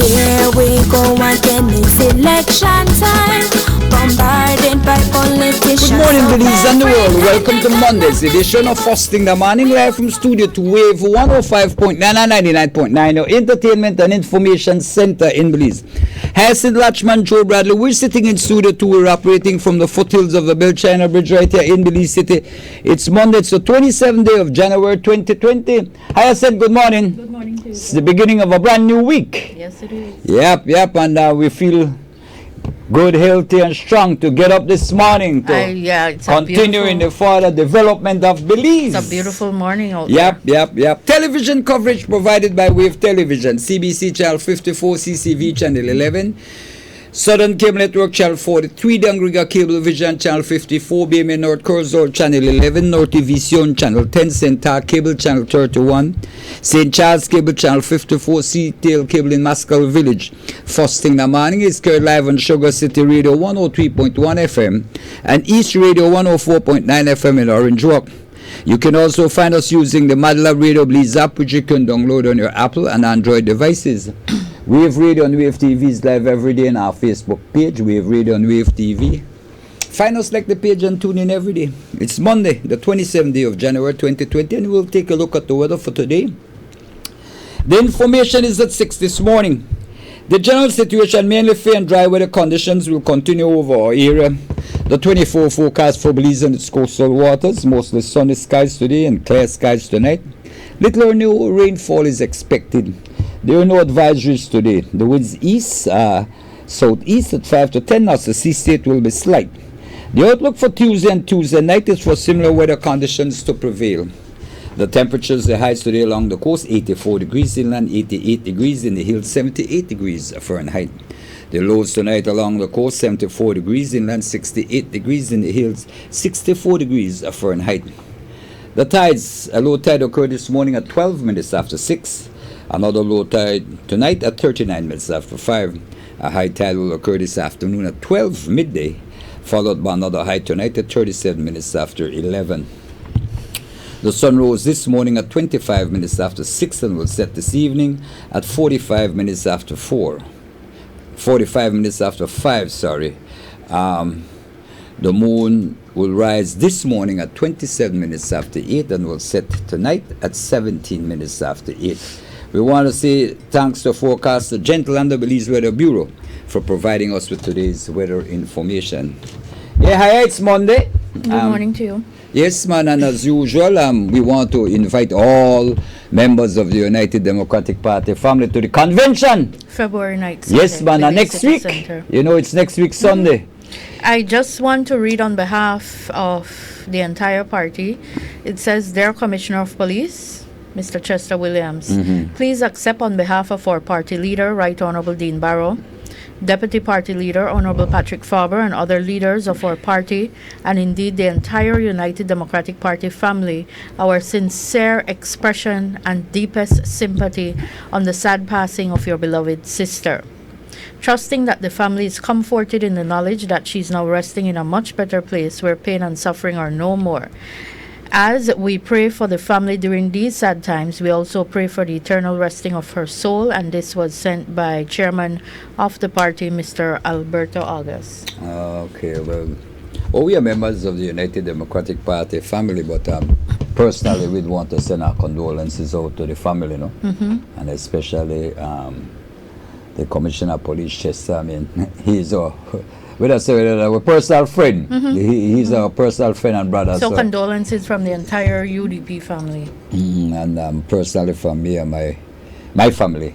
Here we go again, it's election time. Bombarded by politicians. Good morning, Belize and the world. Welcome to Monday's edition of Hosting the Morning, live from studio to Wave 105.9 and 99.9, your entertainment and information center in Belize. Hassan Latchman, Joe Bradley, we're sitting in studio 2. We're operating from the foothills of the Bell China Bridge right here in Belize City. It's Monday, it's the 27th day of January 2020. Hi, Hassan, good morning. Good morning to you. It's the beginning of a brand new week. Yes, it is. Yep, and we feel good, healthy, and strong to get up this morning to it's continue in the further development of Belize. It's a beautiful morning out there. Yep. Television coverage provided by Wave Television, CBC Channel 54, CCV Channel 11, Southern Cable Network Channel 43, Dangriga Cable Vision Channel 54, BMA North Curzon Channel 11, Nortivision Channel 10, Centaur Cable Channel 31, St. Charles Cable Channel 54, Seatail Cable in Mascal Village. First thing in the morning is heard live on Sugar City Radio 103.1 FM and East Radio 104.9 FM in Orange Walk. You can also find us using the Madlab Radio Belize app, which you can download on your Apple and Android devices. Wave Radio and Wave TV is live every day on our Facebook page, Wave Radio and Wave TV. Find us, like the page, and tune in every day. It's Monday, the 27th day of January 2020, and we'll take a look at the weather for today. The information is at 6 this morning. The general situation, mainly fair and dry weather conditions, will continue over our area. The 24 forecast for Belize and its coastal waters, mostly sunny skies today and clear skies tonight. Little or no rainfall is expected. There are no advisories today. The winds east, southeast at 5 to 10 knots. The sea state will be slight. The outlook for Tuesday and Tuesday night is for similar weather conditions to prevail. The temperatures, the highs today along the coast, 84 degrees inland, 88 degrees in the hills, 78 degrees Fahrenheit. The lows tonight along the coast, 74 degrees inland, 68 degrees in the hills, 64 degrees Fahrenheit. The tides, a low tide occurred this morning at 12 minutes after 6. Another low tide tonight at 39 minutes after 5. A high tide will occur this afternoon at 12 midday, followed by another high tonight at 37 minutes after 11. The sun rose this morning at 25 minutes after 6 and will set this evening at 45 minutes after 4. 45 minutes after 5, sorry. The moon will rise this morning at 27 minutes after 8 and will set tonight at 17 minutes after 8. We want to say thanks to forecaster Gentle and the Belize Weather Bureau for providing us with today's weather information. Yeah, hi, it's Monday. Good morning to you. Yes, man, and as usual, we want to invite all members of the United Democratic Party family to the convention. February 9th. Yes, man, and next week. Center. You know, it's next week, Sunday. I just want to read on behalf of the entire party. It says, Dear Commissioner of Police, Mr. Chester Williams, please accept on behalf of our party leader, Right Honorable Dean Barrow, Deputy Party Leader, Honorable Patrick Farber, and other leaders of our party, and indeed the entire United Democratic Party family, our sincere expression and deepest sympathy on the sad passing of your beloved sister. Trusting that the family is comforted in the knowledge that she is now resting in a much better place where pain and suffering are no more. As we pray for the family during these sad times, we also pray for the eternal resting of her soul, and this was sent by Chairman of the party, Mr. Alberto August. Okay, well, we are members of the United Democratic Party family, but personally, we'd want to send our condolences out to the family, and especially the Commissioner of Police, Chester. I mean, he's our personal friend. He's our personal friend and brother. So condolences from the entire UDP family. And personally from me and my family.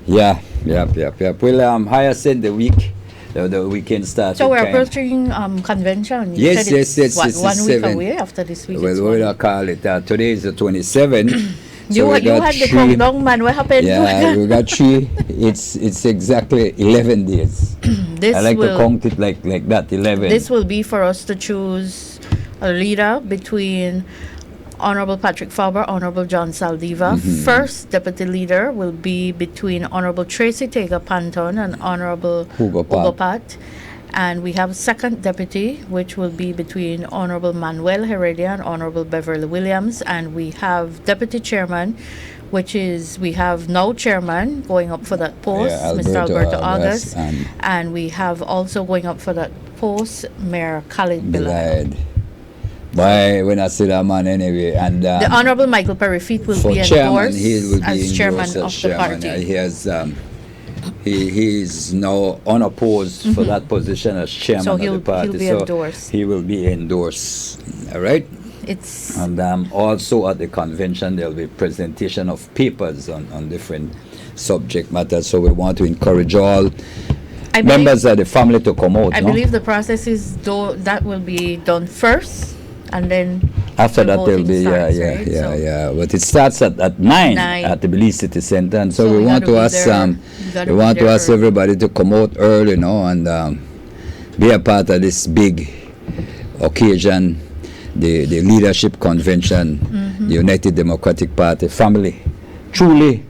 Yeah. Well, higher said the week. The weekend started. So we're approaching convention. Yes. It's 1 week away after this week. Well, we'll call it. Today is the 27th. You had the countdown, man. What happened? Yeah, we got 3. It's exactly 11 days. I like to count it like that, 11. This will be for us to choose a leader between Honorable Patrick Farber, Honorable John Saldiva. First deputy leader will be between Honorable Tracy Tager Panton and Honorable Hugo Pat. And we have second deputy, which will be between Honorable Manuel Heredia and Honorable Beverly Williams. And we have deputy chairman, which is we have now chairman going up for that post, Yeah, Mr. Alberto August, and and we have also going up for that post, Mayor Khalid Bilal. Bilal. Why when I see that man anyway, and The Honorable Michael Perry-Feet will for be chairman, endorsed he will be as chairman endorsed of as the chairman. party. He has he is now unopposed for that position as chairman So of the party. he'll be endorsed. He will be endorsed. All right. It's And also at the convention, there will be presentation of papers on different subject matters. So we want to encourage all I members of the family to come out. I no? believe the process is that will be done first, and then After the that, there'll voting be, starts, right? So yeah. But it starts at 9 9. at the Belize City Center. And so, So we you want gotta to be ask, there- you gotta we be want to there ask early. everybody to come out early, and be a part of this big occasion, the leadership convention, Mm-hmm. the United Democratic Party family, truly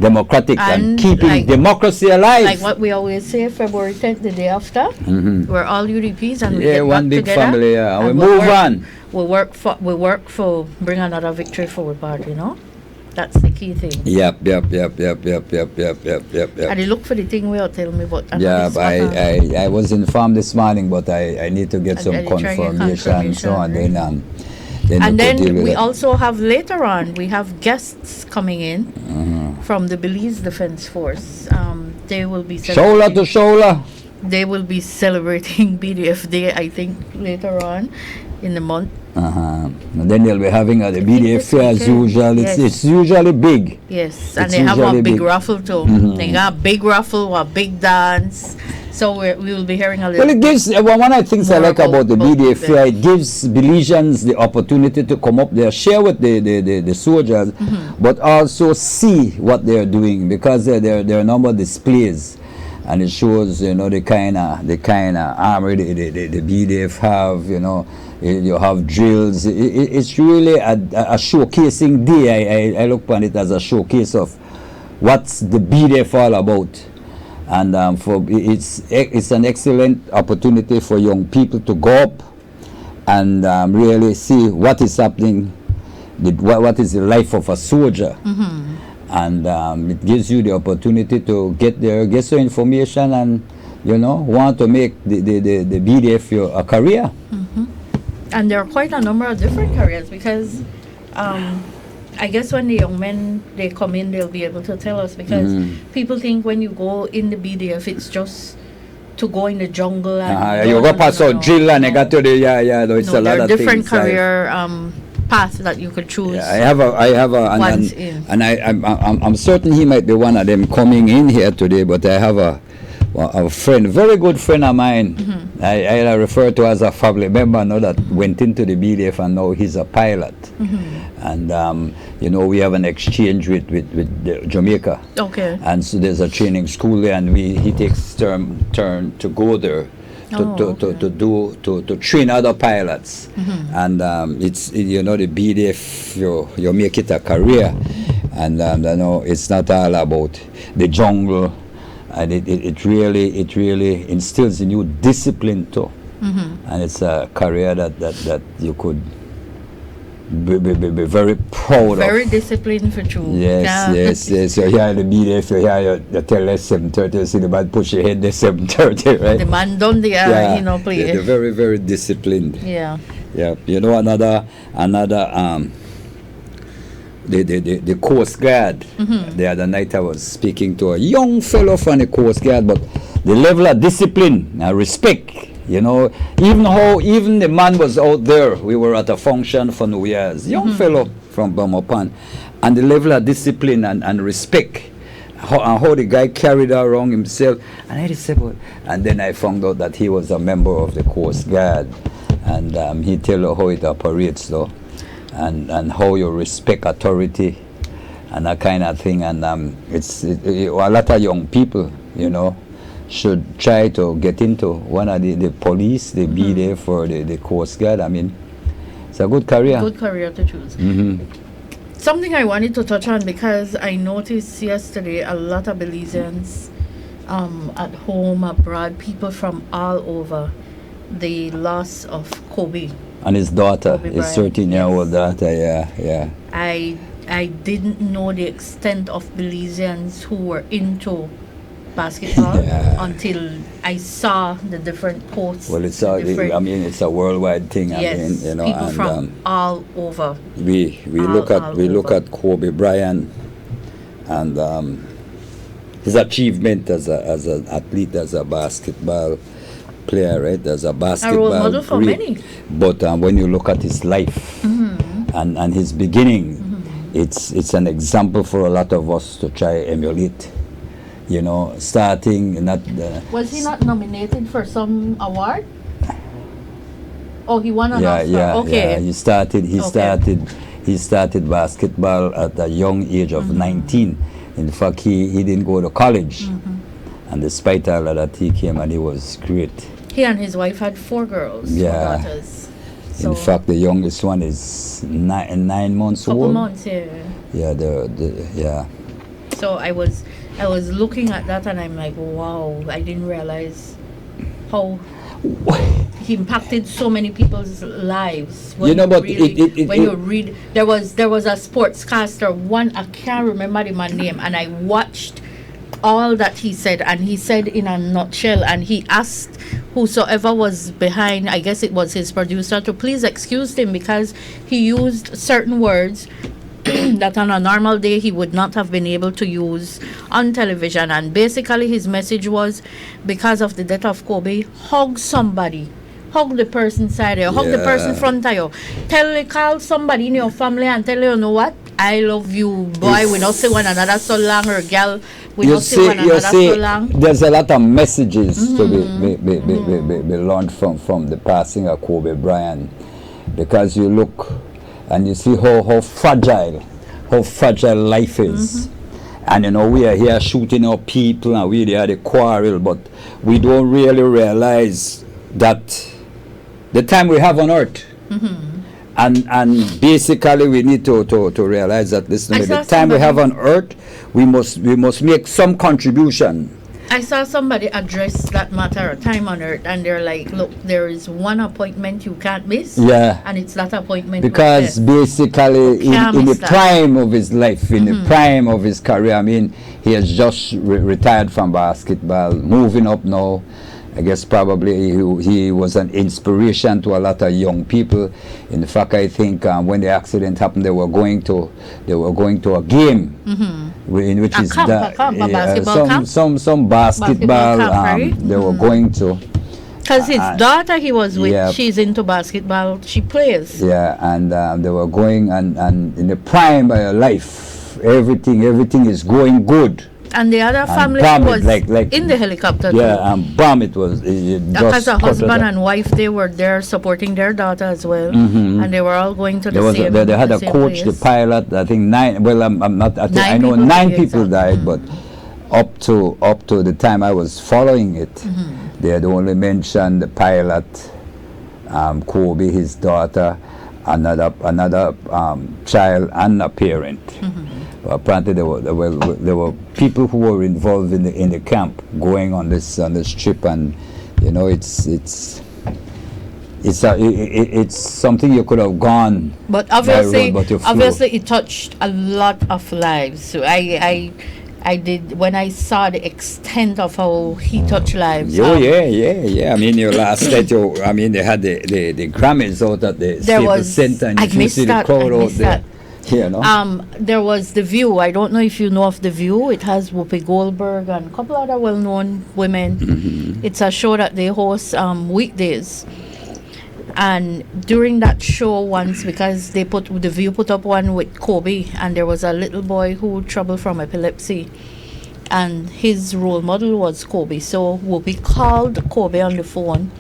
democratic and And keeping like- democracy alive. like what we always say, February 10th, the day after, we're all UDPs and we Yeah, get one back big together family, yeah, and we we'll move work- on. We work for bring another victory for our party, That's the key thing. Yep. And they look for the thing where tell me about. Yeah, but I was informed this morning, but I need to get And some then you try to get confirmation, so and confirmation, then And we could deal then with we it. also have later on, we have guests coming in Mm-hmm. from the Belize Defense Force. They will be Shoulder to shoulder. They will be celebrating BDF Day, I think, later on in the month. And then they'll be having the BDF this fair as weekend. usual. Yes. It's usually big. Yes, and It's they have a usually big big. raffle too. They got a big raffle, a big dance. So we will be hearing a little. Well, it gives one of the things I More like about the about BDF the- fair. It gives Belizeans the opportunity to come up there, share with the soldiers, but also see what they're doing, because there are a number of displays, and it shows the kind of armory the BDF have. You have drills. It's really a showcasing day. I look upon it as a showcase of what's the BDF all about. And it's an excellent opportunity for young people to go up and really see what is happening, what is the life of a soldier. And it gives you the opportunity to get there, get some information, and want to make the BDF a career. And there are quite a number of different careers, because I guess when the young men they come in, they'll be able to tell us, because people think when you go in the BDF, it's just to go in the jungle and You go past out drill and you got to the no, it's a lot there are of different things. career paths that you could choose. Yeah, I have a, Once in. and I'm certain he might be one of them coming in here today. But I have a friend, very good friend of mine. I refer to as a family member now, that went into the BDF, and now he's a pilot. And we have an exchange with Jamaica. Okay. And so there's a training school there, and he takes turn to go there to train other pilots. And it's the BDF, you make it a career, and it's not all about the jungle, and it really instills in you discipline too. And it's a career that you could be very proud of. Very disciplined for true. Yes. You're here in the BDF, you're here, you tell us 7:30, you see the man push your head there 7:30, right? The man done the play. They're very, very disciplined. Yeah. Yeah, another the Coast Guard. The other night I was speaking to a young fellow from the Coast Guard, but the level of discipline and respect, even the man was out there. We were at a function for New Year's, young fellow from Bamapan, and the level of discipline and respect, how the guy carried around himself, and I just said, and then I found out that he was a member of the Coast Guard, and he tell you how it operates though, and how you respect authority, and that kind of thing, and a lot of young people, should try to get into one of the police, the BDF, or the Coast Guard. I mean, it's a good career. Good career to choose. Something I wanted to touch on, because I noticed yesterday a lot of Belizeans at home, abroad, people from all over, the loss of Kobe. And his daughter, Kobe his Bryant, 13-year-old daughter, yeah. I I didn't know the extent of Belizeans who were into basketball Yeah. until I saw the different posts. Well, it's the different- it's a worldwide thing. yes, people and from all over. we all look over. at Kobe Bryant and his achievement as an athlete, as a basketball player, right? As a basketball model for great. many. But when you look at his life and his beginning, it's an example for a lot of us to try emulate. You know, starting not. Was he not nominated for some award? Oh, he won an Oscar. Okay. Yeah. He started basketball at a young age of 19. In fact, he didn't go to college, and despite all of that, he came and he was great. He and his wife had 4 girls, 4 Yeah. daughters. So In fact, the youngest one is 9 months couple old. months, yeah. Yeah. So I was looking at that and I'm like, wow, I didn't realize how he impacted so many people's lives. You know, but you read, there was a sportscaster, one, I can't remember the man's name, and I watched all that he said, and he said in a nutshell, and he asked whosoever was behind, I guess it was his producer, to please excuse him because he used certain words that on a normal day he would not have been able to use on television. And basically his message was, because of the death of Kobe, hug somebody, hug the person side of you, hug the person front of you, call somebody in your family and tell you know what, I love you, boy. We not see one another so long, or girl, we not see one another so long. There's a lot of messages to be learned from the passing of Kobe Bryant, because you look and you see how fragile life is. And you know, we are here shooting up people and we are the quarrel, but we don't really realize that the time we have on earth. And basically we need to realize that the time we have on earth, we must make some contribution. I saw somebody address that matter, time on earth, and they're like, look, there is one appointment you can't miss. Yeah. And it's that appointment. Because basically in the prime of his life, in the prime of his career, I mean, he has just retired from basketball, moving up now. I guess probably he was an inspiration to a lot of young people. In fact, I think when the accident happened, they were going to a game, in which is some basketball camp, right? they were going to. Because his daughter he was with, she's into basketball, she plays. Yeah, and they were going, and in the prime of your life, everything is going good. And the other family was in the helicopter too. Yeah, and bomb it was. Because a husband and wife, they were there supporting their daughter as well, and they were all going to the same. They had a same coach, place. the pilot. I think 9. Well, I'm not. I know people 9 to be people exact. died, but up to the time I was following it, they had only mentioned the pilot, Kobe, his daughter, another child, and a parent. Apparently there were people who were involved in the camp going on this trip, and you know it's something you could have gone. But by obviously, road, but it touched a lot of lives. So I did, when I saw the extent of how he touched lives. Yeah. I mean, your last night, they had the Grammys out at the Staples Center, and you missed see the that, crowd I out missed there. that. You know? There was The View. I don't know if you know of The View. It has Whoopi Goldberg and a couple other well-known women. It's a show that they host weekdays. And during that show once, because The View put up one with Kobe, and there was a little boy who troubled from epilepsy, and his role model was Kobe. So Whoopi called Kobe on the phone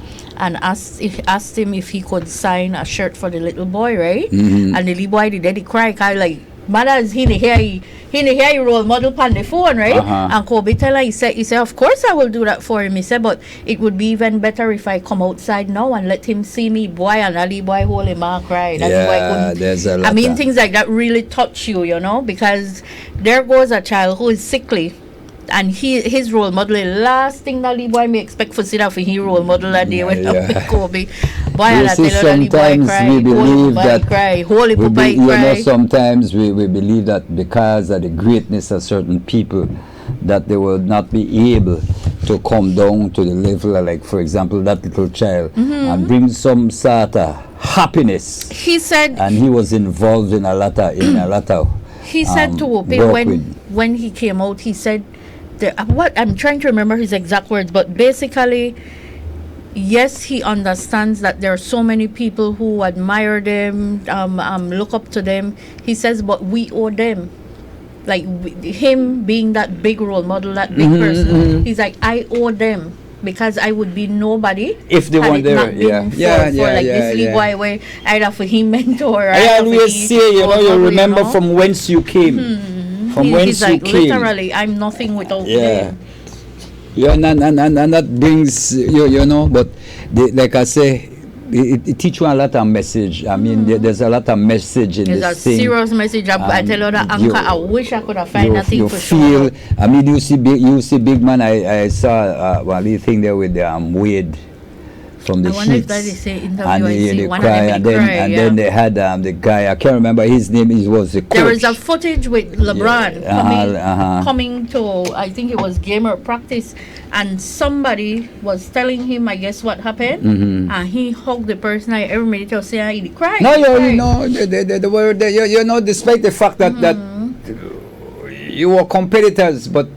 and asked him if he could sign a shirt for the little boy, right? And the little boy did cry, like, mother, he hear you role model on the phone, right? And Kobe tell her, he said, of course I will do that for him. He said, but it would be even better if I come outside now and let him see me, boy, and that little boy hold him and cry. There's a lot. I mean, things like that really touch you know, because there goes a child who is sickly, and his role model, the last thing that little boy may expect for see that for his role model that day with Kobe. Boy, I see, tell you that the boy sometimes cry, we believe that cry, holy we papa you know, cry. sometimes we believe that because of the greatness of certain people, that they will not be able to come down to the level of, like, for example, that little child and bring some sort of happiness. He said And he was involved in a lot of he said to Ope work with. when he came out, he said what I'm trying to remember his exact words, but basically, yes, he understands that there are so many people who admire them, look up to them. He says, but we owe them. Like him being that big role model, that big person. He's like, I owe them because I would be nobody if they had weren't it not there. been for like this Levi way, either for him mentor. I always say, you know, you remember from whence you came. From whence he's you like, came. literally, I'm nothing without Yeah. them. Yeah, and that brings you know, but like I say, it teach you a lot of message. I mean, there's a lot of message in There's this a thing. serious message. I tell you that you- anchor. I wish I could have found that thing you for feel. sure. I mean, you see big man. I saw one little thing there with Wade from the I wonder if Sheets. that is say interview. And I see they one cry, of and them then cry. and Yeah. then they had the guy. I can't remember his name. He was the coach. There is a footage with LeBron Yeah, coming to, I think it was gamer practice, and somebody was telling him, I guess, what happened, and he hugged the person. I every minute was saying he cried. No, he cried. you know, they were there. You know, despite the fact that you were competitors, but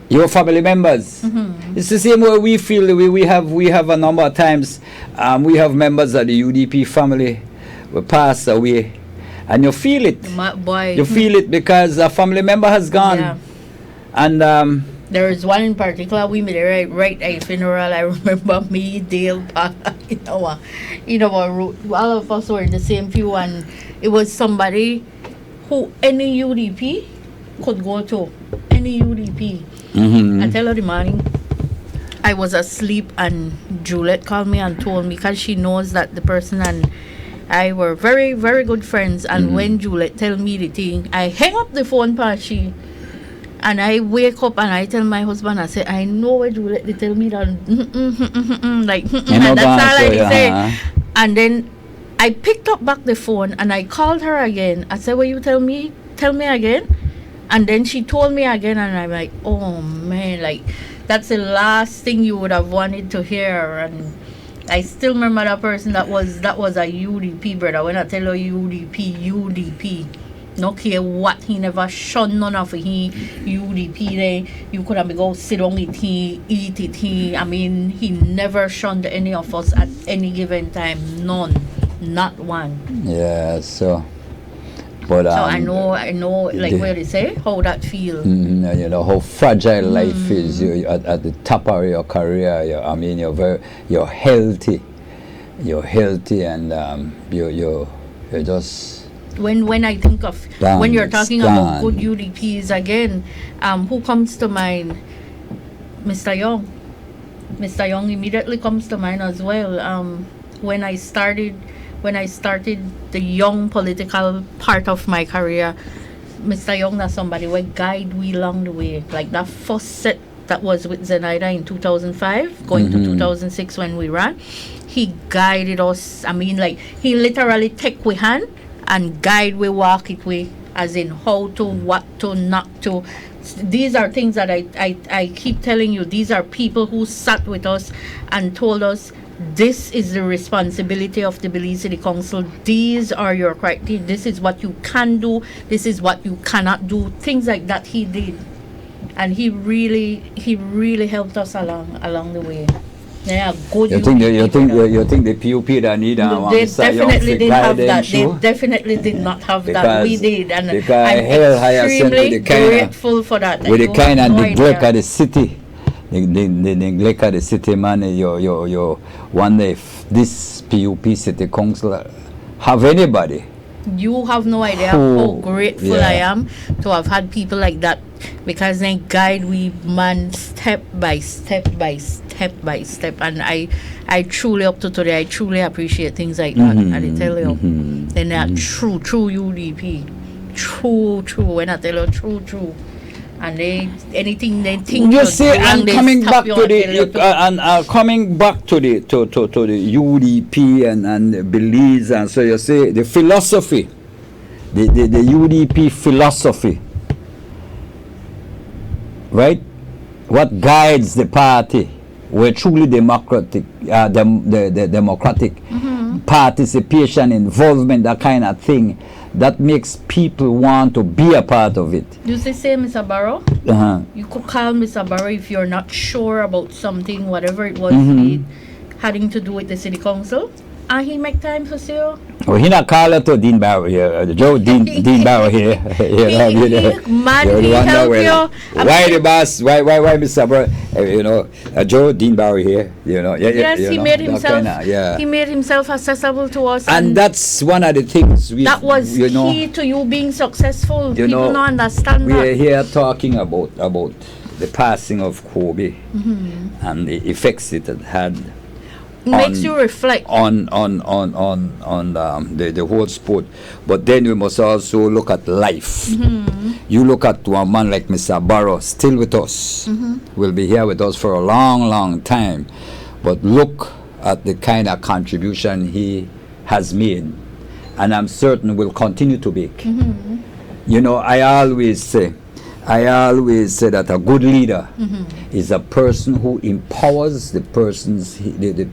you were family members. It's the same way we feel. We have a number of times. We have members of the UDP family who pass away, and you feel it. Boy, You feel it because a family member has gone, Yeah. and there is one in particular. We made a right a funeral. I remember me, Dale, all of us were in the same pew, and it was somebody who any UDP could go to. Any UDP. I tell her the morning I was asleep, and Juliet called me and told me, because she knows that the person and I were very, very good friends. And when Juliet tell me the thing, I hang up the phone past she, and I wake up and I tell my husband, I say, I know what Juliet they tell me that like and that's all I say. And then I picked up back the phone and I called her again. I said, will you tell me again? And then she told me again, and I'm like, oh man, like that's the last thing you would have wanted to hear. And I still remember that person. That was a UDP brother. When I tell you UDP, no care what, he never shunned none of he UDP there. You could have go sit down with he, eat it he. I mean, he never shunned any of us at any given time. None, not one. yeah, so. But So I know, like where they say, how that feel. you know how fragile life is. You at the top of your career. I mean, you're healthy, and you're just. When I think of when you're talking about good UDPs again, who comes to mind? Mr. Young. Mr. Young immediately comes to mind as well. When I started the young political part of my career, Mr. Young is somebody who guide we along the way. Like that first set that was with Zenaida in 2005, going to 2006 when we ran, he guided us. I mean, like he literally take we hand and guide we walk it way, as in how to, what to, not to. These are things that I keep telling you. These are people who sat with us and told us, this is the responsibility of the Belize City Council. These are your criteria. This is what you can do. This is what you cannot do. Things like that he did, and he really helped us along the way. Yeah, good. You think the PUP that need they definitely didn't have that. They definitely did not have that. We did, and I'm extremely grateful for that. With the kind of neglect of the city. The neglect of the city, man. You wonder if this PUP City Council have anybody. You have no idea how grateful I am to have had people like that, because they guide we man step by step, and I truly, up to today, I truly appreciate things like that. And I tell you, and they are true UDP, true. When I tell you true. and anything they think You you're see, doing, and they coming stop back you to and tell you to- coming back to the UDP and Belize, and so you see the philosophy, the UDP philosophy, right? What guides the party? We're truly democratic, the democratic participation, involvement, that kind of thing, that makes people want to be a part of it. You say, Mr. Barrow, Uh-huh. you could call Mr. Barrow if you're not sure about something, whatever it was, having to do with the city council, and he make time for you. Well, he not call it to Dean Barrow here, Joe Dean Barrow here. Man, You're the he one that help will- you. Why the boss? Why Mr. Barrow? Joe Dean Barrow here. Yes, he made that himself. kinda, yeah. He made himself accessible to us, And that's one of the things we. that was key to you being successful. You People know, don't understand We are that. here talking about the passing of Kobe and the effects it had It makes on- you reflect. on the whole sport. But then we must also look at life. You look at one man like Mr. Barrow, still with us, will be here with us for a long time, but look at the kind of contribution he has made, and I'm certain will continue to make. I always say that a good leader is a person who empowers the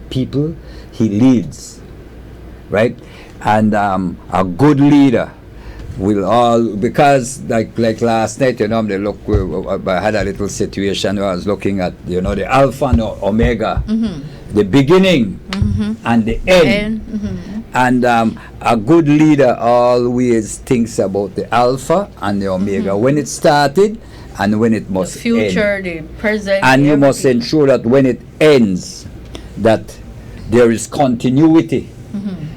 people he leads, right? And a good leader will because like last night, I had a little situation where I was looking at the Alpha and Omega, the beginning and the end. And a good leader always thinks about the Alpha and the Omega, when it started and when it must The future, end. the present. And you must everything. ensure that when it ends, that there is continuity.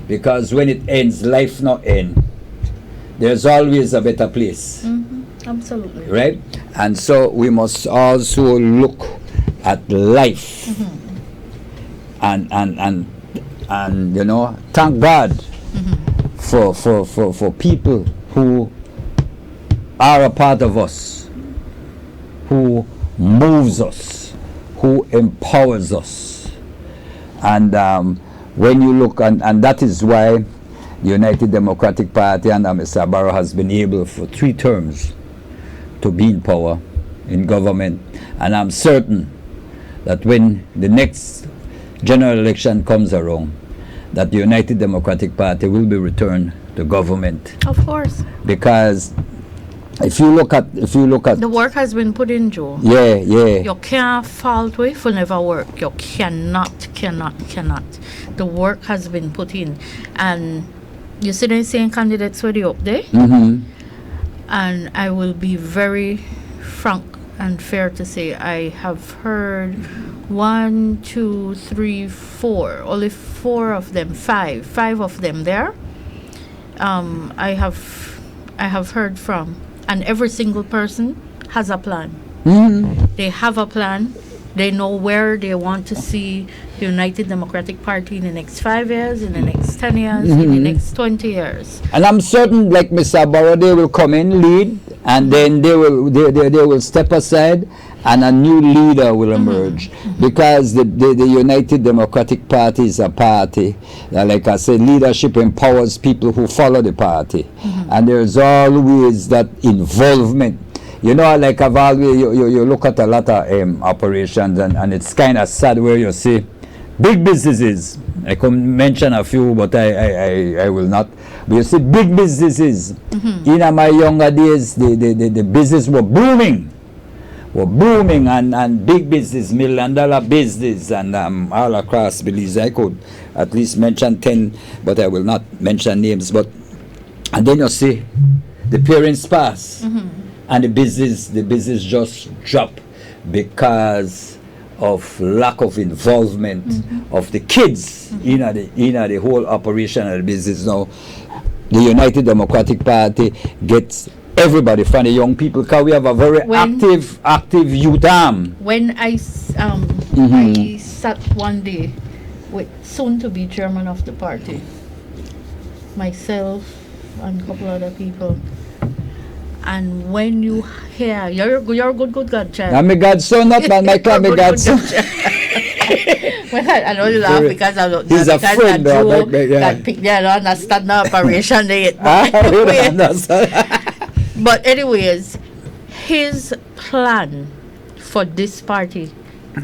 Because when it ends, life not end. There's always a better place, Absolutely. right? And so we must also look at life and thank God for people who are a part of us, who moves us, who empowers us. And when you look, and that is why the United Democratic Party and Mr. Barrow has been able for 3 terms to be in power in government. And I'm certain that when the next general election comes around, that the United Democratic Party will be returned to government. Of course. Because if you look at The work has been put in, Joe. yeah. You can't fault way for never work. You cannot. The work has been put in. And you see the same candidates were up there? And I will be very frank and fair to say I have heard 1, 2, 3, 4, only 4 of them, 5 of them there. I have heard from, and every single person has a plan. They have a plan. They know where they want to see the United Democratic Party in the next 5 years, in the next 10 years, in the next 20 years. And I'm certain, like Mr. Barrow, they will come in, lead, and then they will step aside, and a new leader will emerge. Because the United Democratic Party is a party, like I said, leadership empowers people who follow the party. And there's always that involvement. Like I've always, you look at a lot of operations, and it's kind of sad where you see big businesses. I could mention a few, but I will not. But you see big businesses. In my younger days, the business were booming, and big business, $1 million business, and all across Belize. I could at least mention 10, but I will not mention names. And then you see the parents pass. And the business just drop because of lack of involvement of the kids in the whole operation of the business. Now, the United Democratic Party gets everybody from the young people, because we have a very active youth arm. When I sat one day with soon to be chairman of the party, myself and a couple other people, And when you hear, you're a good godchild. I'm a godson, not man, my clan, my godson. Well, I know you laugh because He's a friend, Joe yeah. that picked there on a stand operation date. Ah, But anyways, his plan for this party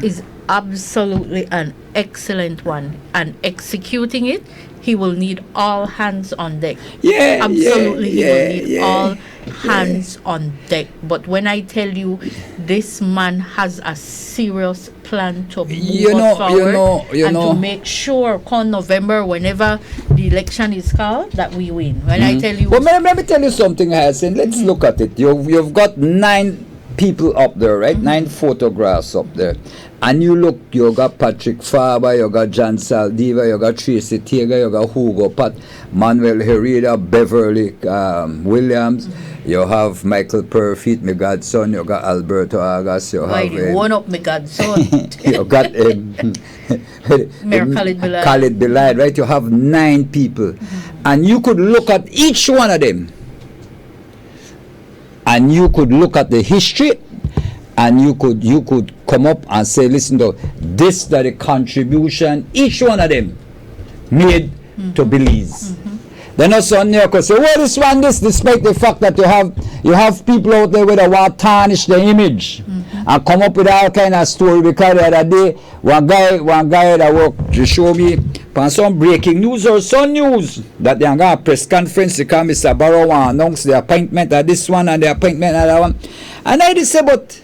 is absolutely an excellent one, and executing it, he will need all hands on deck. Yeah, Absolutely, he will need yeah. all hands on deck. But when I tell you, this man has a serious plan to move us forward and to make sure come November, whenever the election is called, that we win. When I tell you, Well, let me tell you something, Hassan. Let's look at it. You've got 9 people up there, right? 9 photographs up there. And you look, you got Patrick Faber, you got John Saldiva, you got Tracy Tager, you got Hugo Pat, Manuel Herrera, Beverly Williams, you have Michael Perfit, my godson, you got Alberto Agas, you have one up my godson. you got Mayor Khalid Bilal. Khalid Bilal, right? You have 9 people. And you could look at each one of them. And you could look at the history, and you could come up and say, listen to this, that the contribution each one of them made to Belize. They're not so near because say, well, this one, this, despite the fact that you have people out there with a want tarnish the image and come up with all kind of story. Because the other day, one guy that worked to show me on some breaking news or some news that they're going to press conference because Mr. Barrow announced the appointment of this one and the appointment of that one. And I just say, but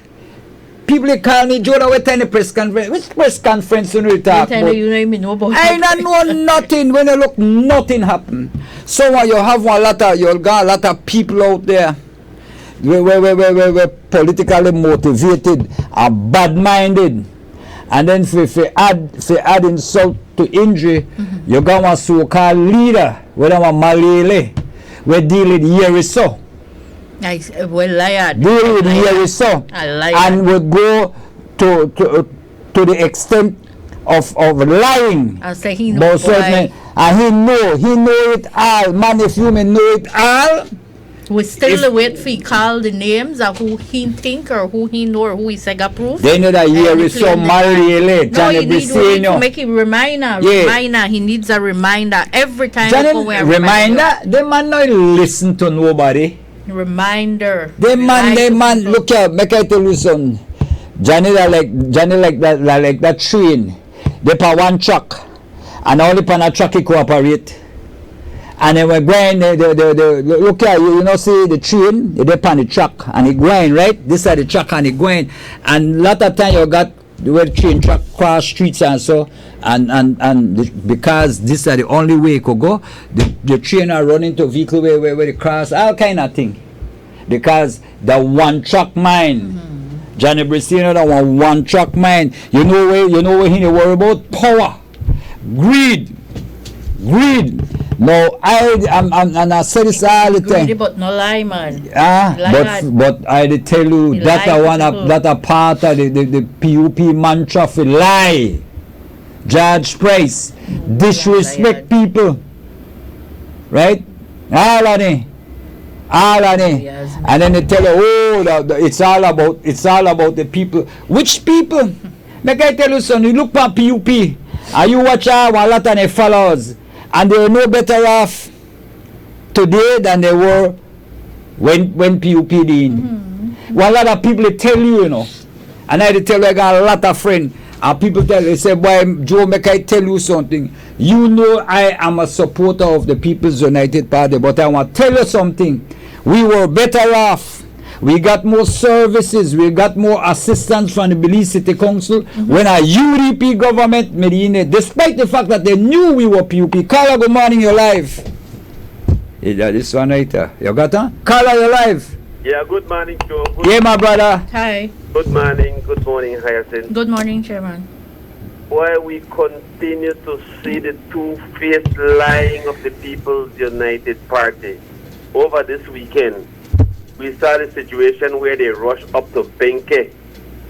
people call me, Joe, what time the press conference? Which press conference you talk about? I don't know nothing. When you look, nothing happen. So you have you got a lot of people out there we're politically motivated and bad-minded. And then if you add insult to injury, you got one so-called leader, whether one Malele, we deal with here so. Nice, well, liar. Deal with here so. And we go to the extent of lying. I say he knows and he know it all. Man, if you may know it all. We still wait for he call the names of who he think or who he know or who he say proof. They know that here is so Marielle, Johnny Bricino. Make a reminder. He needs a reminder every time. Johnny, reminder? The man not listen to nobody. Reminder. The man, look here, make I tell you something. Johnny like that train. They pa one truck. And only pan a truck he cooperate. And then we're going, look here, you know, see the train, they pan the truck, and it going, right? This is the truck, and it going. And a lot of time you got the train truck cross streets and so, because this is the only way it could go, the train are running to vehicle where they cross, all kind of thing. Because the one truck mind, Johnny Bricino, that one truck mind, you know what he worry about? Power, greed. No, I say this all the time. Greedy, but no lie, man. But I tell you that a part of the PUP mantra for lie. Judge Price, disrespect people, right? All of them. And then they tell you, it's all about the people. Which people? Make I tell you something. You look at PUP, and you watch a lot of their followers. And they are no better off today than they were when PUP did in. Well, a lot of people tell you, and I tell you, I got a lot of friends, and people tell you, say, boy, Joe, make I tell you something. You know I am a supporter of the People's United Party, but I want to tell you something. We were better off. We got more services, we got more assistance from the Belize City Council when a UDP government Medina, despite the fact that they knew we were PUP. Carla, good morning, you're live. Yeah, this one right there. You got that? Carla, you're live. Yeah, good morning, Joe. Yeah, my brother. Hi. Good morning, Hyacinth. Good morning, Chairman. Why we continue to see the two-faced lying of the People's United Party. Over this weekend, we saw the situation where they rushed up to Benke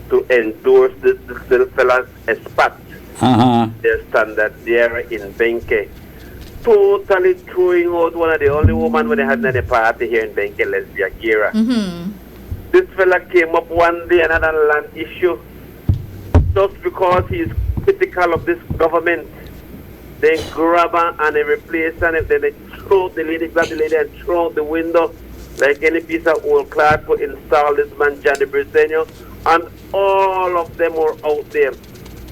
to endorse this little fella's spot. Their standard there in Benke. totally throwing out one of the only women when they had any party here in Benke, Lesbia Gira. This fella came up one day, another land issue, just because he is critical of this government. They grab her and they replace her, and then they throw the lady, grab the lady and throw out the window like any piece of old cloth to install this man, Johnny Briseño, and all of them were out there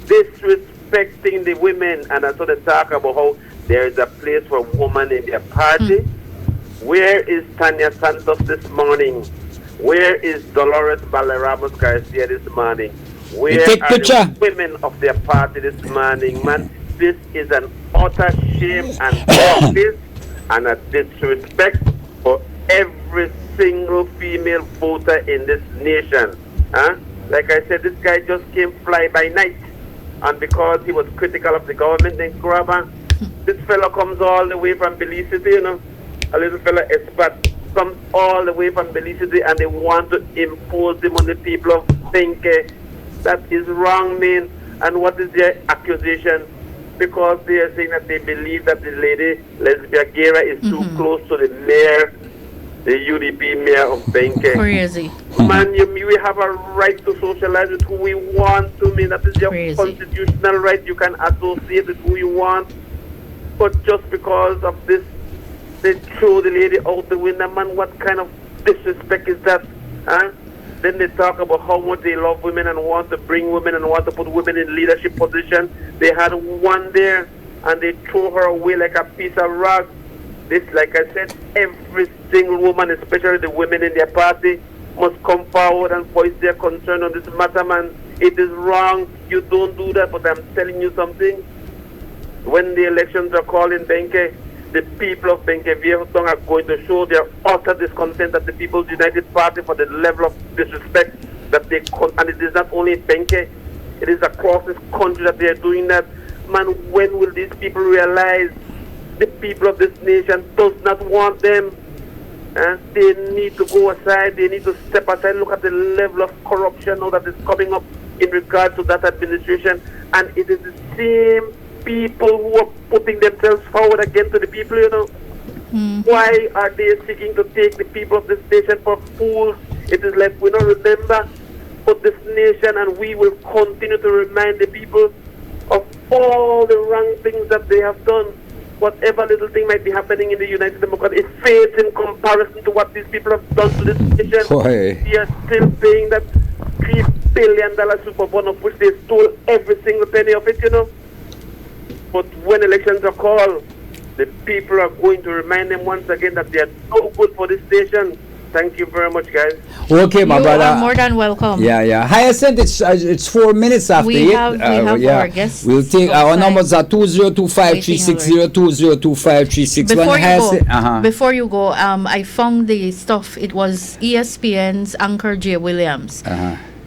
disrespecting the women. And that's what they talk about, how there is a place for women in their party. Where is Tanya Santos this morning? Where is Dolores Balaramos Garcia this morning? Where are the women of their party this morning, man? This is an utter shame and office and a disrespect for every single female voter in this nation. Like I said, this guy just came fly by night, and because he was critical of the government, then grab her. This fellow comes all the way from Belize City, you know, a little fella expat comes all the way from Belize City, and they want to impose him on the people of Benke. That is wrong, man. And what is their accusation? Because they are saying that they believe that the lady, Lesbia Guerra, is too close to the mayor, the UDP mayor of Benke. Crazy. Man, we have a right to socialize with who we want to, man. That is your constitutional right. You can associate with who you want. But just because of this, they throw the lady out the window, man. What kind of disrespect is that? Then they talk about how much they love women and want to bring women and want to put women in leadership position. They had one there and they throw her away like a piece of rag. This, like I said, every single woman, especially the women in their party, must come forward and voice their concern on this matter, man. It is wrong. You don't do that, but I'm telling you something. When the elections are called in Benke, the people of Benke Viejo are going to show their utter discontent at the People's United Party for the level of disrespect that they and it is not only in Benke, it is across this country that they are doing that. Man, when will these people realize the people of this nation does not want them? They need to go aside, they need to step aside. Look at the level of corruption now that is coming up in regard to that administration, and it is the same people who are putting themselves forward again to the people, you know. Why are they seeking to take the people of this nation for fools? It is like we don't remember but this nation, and we will continue to remind the people of all the wrong things that they have done. Whatever little thing might be happening in the United Democrat, it fades in comparison to what these people have done to this nation. They are still paying that $3 billion super bond, of which they stole every single penny of it, you know. But when elections are called, the people are going to remind them once again that they are no good for this nation. Thank you very much, guys. Okay, my brother. You are more than welcome. Yeah. Hyacinth, it's 4 minutes after we 8. Have our guests. We'll take our numbers are 2025-360, 2025-361. Before you go, I found the stuff. It was ESPN's anchor Jay Williams.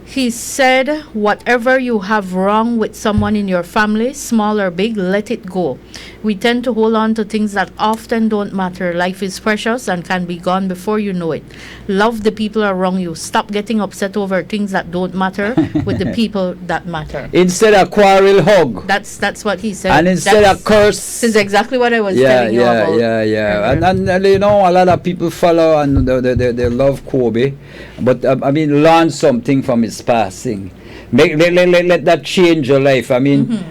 He said, whatever you have wrong with someone in your family, small or big, let it go. We tend to hold on to things that often don't matter. Life is precious and can be gone before you know it. Love the people around you. Stop getting upset over things that don't matter with the people that matter. Instead of quarrel, hug. That's what he said. And instead of curse. This is exactly what I was telling you about. Yeah. And you know, a lot of people follow and they love Kobe. But I mean, learn something from his passing. Let that change your life. I mean,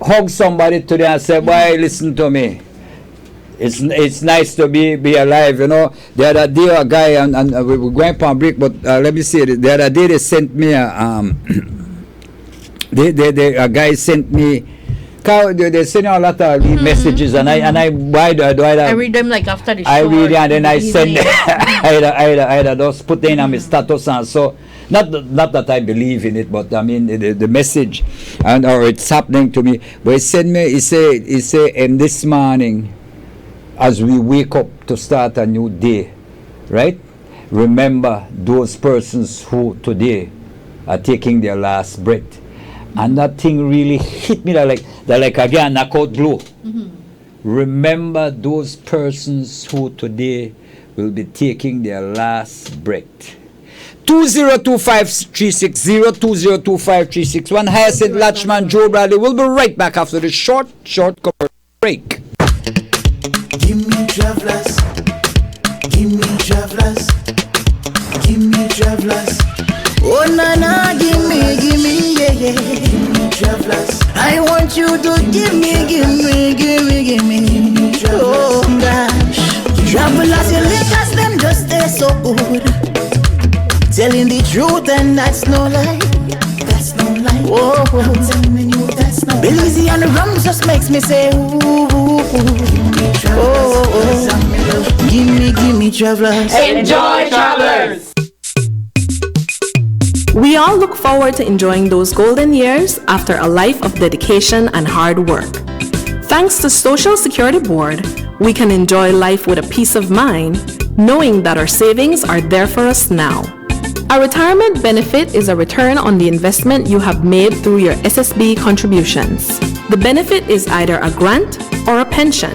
hug somebody today and say, boy, listen to me. It's nice to be alive, you know. The other day a guy, and we were going for a break, but let me say it. The other day they sent me a guy sent me. They send you a lot of messages, and I read them like after the show. I read it and then I send either just put in on my status, and so not that I believe in it, but I mean the message, and or it's happening to me. But he sent me. He say this morning, as we wake up to start a new day, right? Remember those persons who today are taking their last breath. And that thing really hit me like again knockout blow. Remember those persons who today will be taking their last breath. 2025-360, 2025-361. Hyacinth Latchman, Joe Bradley. We'll be right back after the short commercial break. travelers. Give me travelers. Give me travelers. Oh na na, give me, yeah, yeah. Give me travelers. I want you to give me. Oh gosh, travelers, your liquors them just stay so good. Telling the truth and that's no lie. That's no lie. Oh, I'm telling you that's no lie. Belize and the rum just makes me say ooh. Give me travelers. Enjoy, travelers. We all look forward to enjoying those golden years after a life of dedication and hard work. Thanks to Social Security Board, we can enjoy life with a peace of mind, knowing that our savings are there for us now. A retirement benefit is a return on the investment you have made through your SSB contributions. The benefit is either a grant or a pension.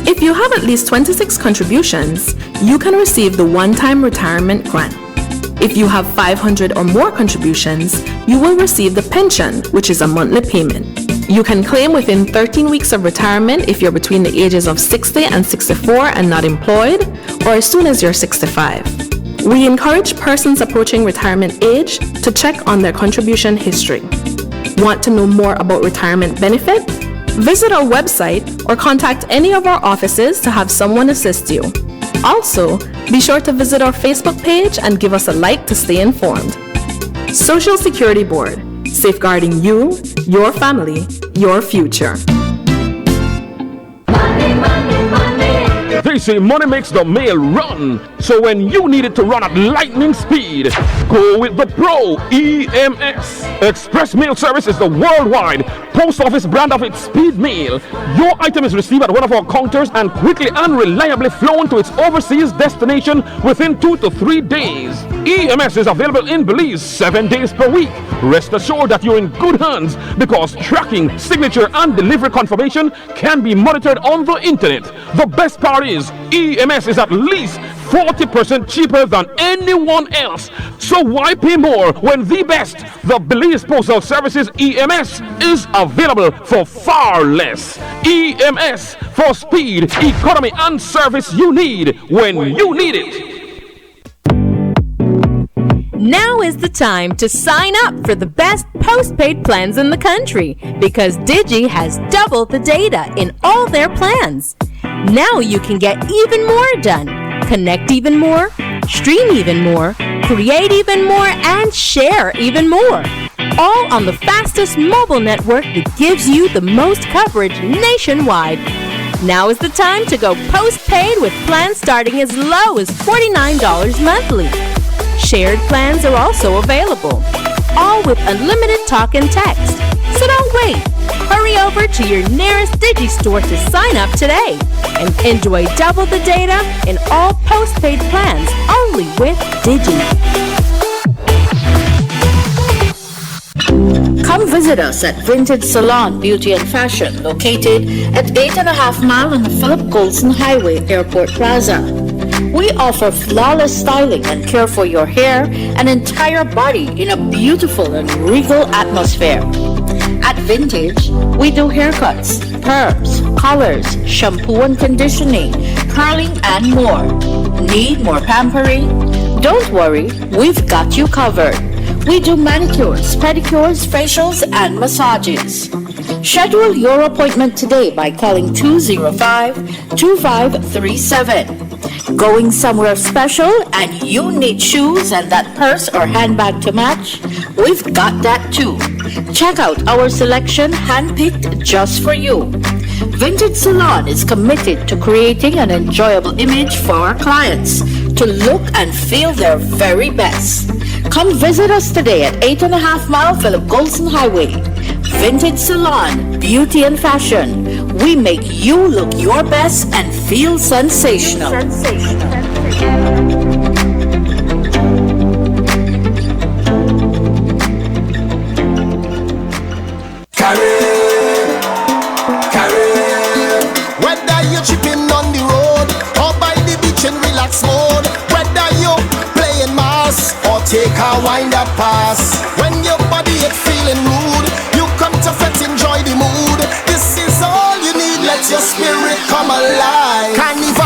If you have at least 26 contributions, you can receive the one-time retirement grant. If you have 500 or more contributions, you will receive the pension, which is a monthly payment. You can claim within 13 weeks of retirement if you're between the ages of 60 and 64 and not employed, or as soon as you're 65. We encourage persons approaching retirement age to check on their contribution history. Want to know more about retirement benefit? Visit our website or contact any of our offices to have someone assist you. Also, be sure to visit our Facebook page and give us a like to stay informed. Social Security Board, safeguarding you, your family, your future. They say money makes the mail run. So when you need it to run at lightning speed, go with the Pro EMS. Express Mail Service is the worldwide post office brand of its speed mail. Your item is received at one of our counters and quickly and reliably flown to its overseas destination within 2 to 3 days. EMS is available in Belize 7 days per week. Rest assured that you're in good hands because tracking, signature, and delivery confirmation can be monitored on the internet. The best part is EMS is at least 40% cheaper than anyone else. So why pay more when the best, the Belize Postal Services EMS, is available for far less. EMS for speed, economy, and service you need when you need it. Now is the time to sign up for the best postpaid plans in the country because Digi has doubled the data in all their plans. Now you can get even more done, connect even more, stream even more, create even more, and share even more. All on the fastest mobile network that gives you the most coverage nationwide. Now is the time to go postpaid with plans starting as low as $49 monthly. Shared plans are also available, all with unlimited talk and text. So don't wait. Hurry over to your nearest Digi store to sign up today and enjoy double the data in all postpaid plans only with Digi. Come visit us at Vintage Salon Beauty and Fashion, located at 8.5 Mile on the Philip Golson Highway, Airport Plaza. We offer flawless styling and care for your hair and entire body in a beautiful and regal atmosphere. At Vintage, we do haircuts, perms, colors, shampoo and conditioning, curling, and more. Need more pampering? Don't worry, we've got you covered. We do manicures, pedicures, facials, and massages. Schedule your appointment today by calling 205-2537. Going somewhere special and you need shoes and that purse or handbag to match? We've got that too. Check out our selection handpicked just for you. Vintage Salon is committed to creating an enjoyable image for our clients to look and feel their very best. Come visit us today at 8.5 Mile Philip Golson Highway. Vintage Salon, Beauty and Fashion. We make you look your best and feel sensational. Whether you're chipping on the road or by the beach in relax mode, whether you're playing Mars or take a wind-up pass, when your body is feeling rude, you come to fetch, enjoy the mood. This is all you need, let your spirit come alive. Carnival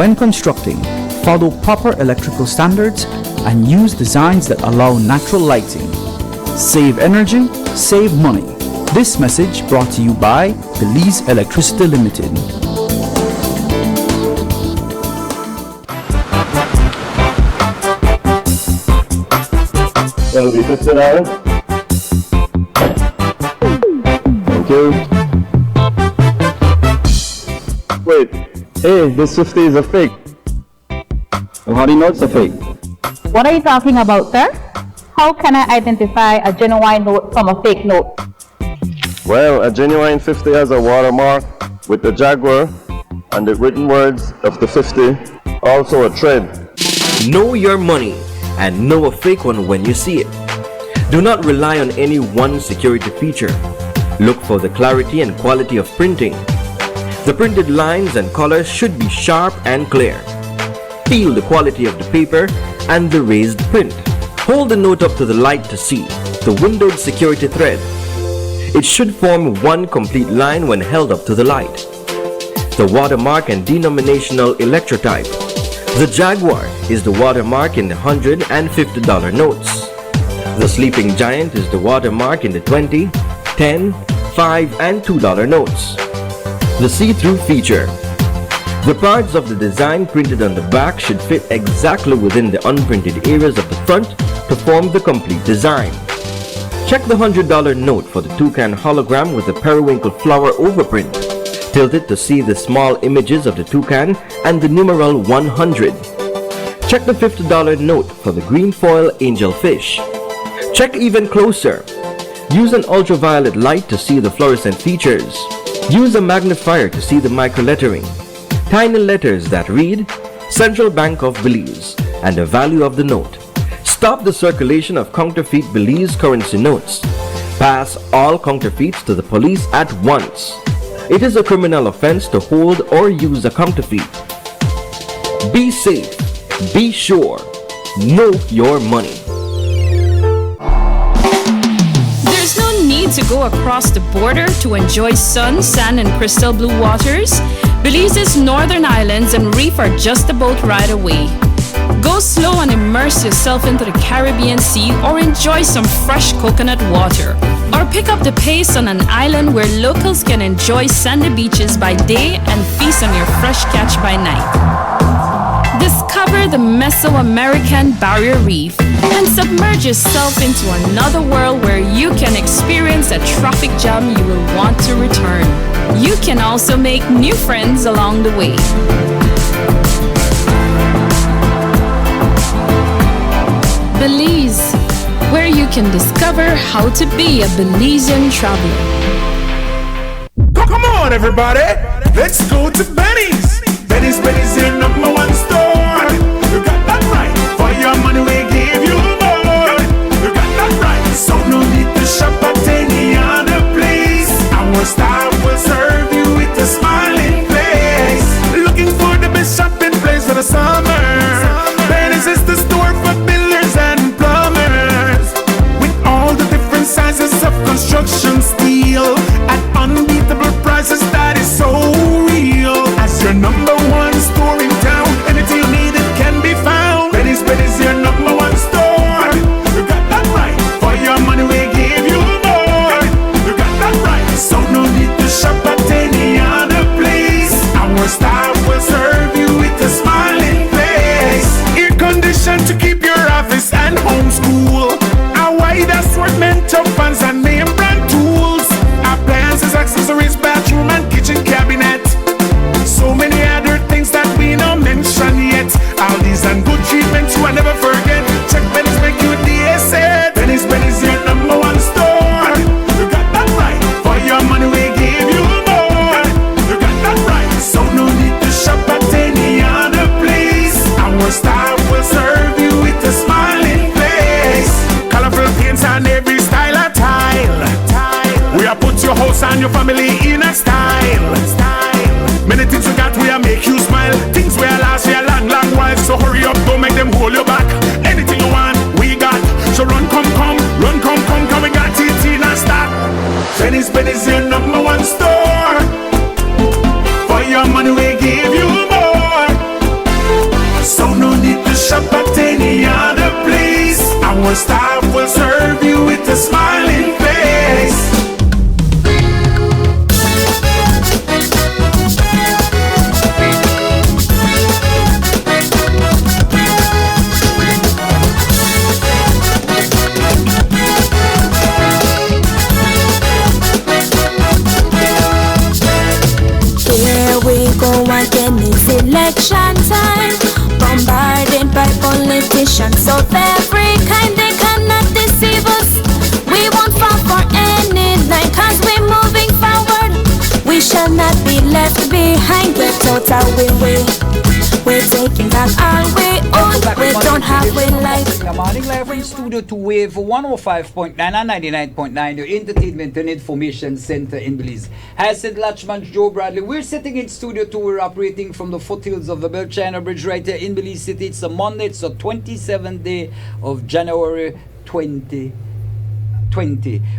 When constructing, follow proper electrical standards and use designs that allow natural lighting. Save energy, save money. This message brought to you by Belize Electricity Limited. That'll be $50. Thank you. Wait, hey, this 50 is a fake. How do you know it's a fake? What are you talking about, sir? How can I identify a genuine note from a fake note? Well, a genuine 50 has a watermark with the Jaguar and the written words of the 50, also a thread. Know your money and know a fake one when you see it. Do not rely on any one security feature. Look for the clarity and quality of printing. The printed lines and colors should be sharp and clear. Feel the quality of the paper and the raised print. Hold the note up to the light to see the windowed security thread. It should form one complete line when held up to the light. The watermark and denominational electrotype. The Jaguar is the watermark in the $100 and $50 notes. The Sleeping Giant is the watermark in the $20, $10, $5 and $2 notes. The see-through feature. The parts of the design printed on the back should fit exactly within the unprinted areas of the front to form the complete design. Check the $100 note for the toucan hologram with the periwinkle flower overprint. Tilt it to see the small images of the toucan and the numeral 100. Check the $50 note for the green foil angelfish. Check even closer. Use an ultraviolet light to see the fluorescent features. Use a magnifier to see the microlettering. Tiny letters that read Central Bank of Belize and the value of the note. Stop the circulation of counterfeit Belize currency notes. Pass all counterfeits to the police at once. It is a criminal offense to hold or use a counterfeit. Be safe. Be sure. Know your money. There's no need to go across the border to enjoy sun, sand, and crystal blue waters. Belize's northern islands and reef are just a boat ride away. Go slow and immerse yourself into the Caribbean Sea or enjoy some fresh coconut water. Or pick up the pace on an island where locals can enjoy sandy beaches by day and feast on your fresh catch by night. Discover the Mesoamerican Barrier Reef and submerge yourself into another world where you can experience a traffic jam you will want to return. You can also make new friends along the way. Belize, where you can discover how to be a Belizean traveler. Come on, everybody, let's go to Benny's. Benny's your number one store. You got that right. For your money, we give you more. You got that right. So no need to shop at any other place. Our staff will serve you with a smiling face. Looking for the best shopping place for the summer. Benny's is the store for builders and plumbers, with all the different sizes of construction steel at unbeatable prices that is so real. As your number one store in town, anything you need it can be found. Benny's your number one store. You got that right. For your money we give you more. You got that right. So no need to shop at any other place. Our staff will serve you with a smiling face. Air conditioned to keep your office and home school. A wide assortment of fans and name brand tools. Appliances, accessories, bathroom and kitchen cabinet. So many other things that we don't mention yet. All these and good treatments you will never forget. Check Benny's, make you the asset. Benny's your number one store. You got that right. For your money we give you more. You got that right. So no need to shop at any other place. Our staff will serve you with a smiling face. Colorful paints on every style of tile. We are put your house and your family in a style. Many things we got, we are make you smile. Things we are last you a long, long while. So hurry up, don't make them hold you back. Anything you want, we got. So run, come, come, we got it in a stock. Benny's your number one store. For your money we give you more. love will serve you with a smiling face. Here we go again, it's election time. Bombarded by politicians of every kind, they cannot deceive us. We won't fall for any line, cause we're moving forward. We shall not be left behind, get out our way. We're taking back all we own, we don't have we like. The morning live in Studio 2 Wave 105.9 and 99.9, your entertainment and information center in Belize. Hasid Lachman, Joe Bradley. We're sitting in Studio 2. We're operating from the foothills of the Bell China Bridge right here in Belize City. It's a Monday. It's the 27th day of January 2020.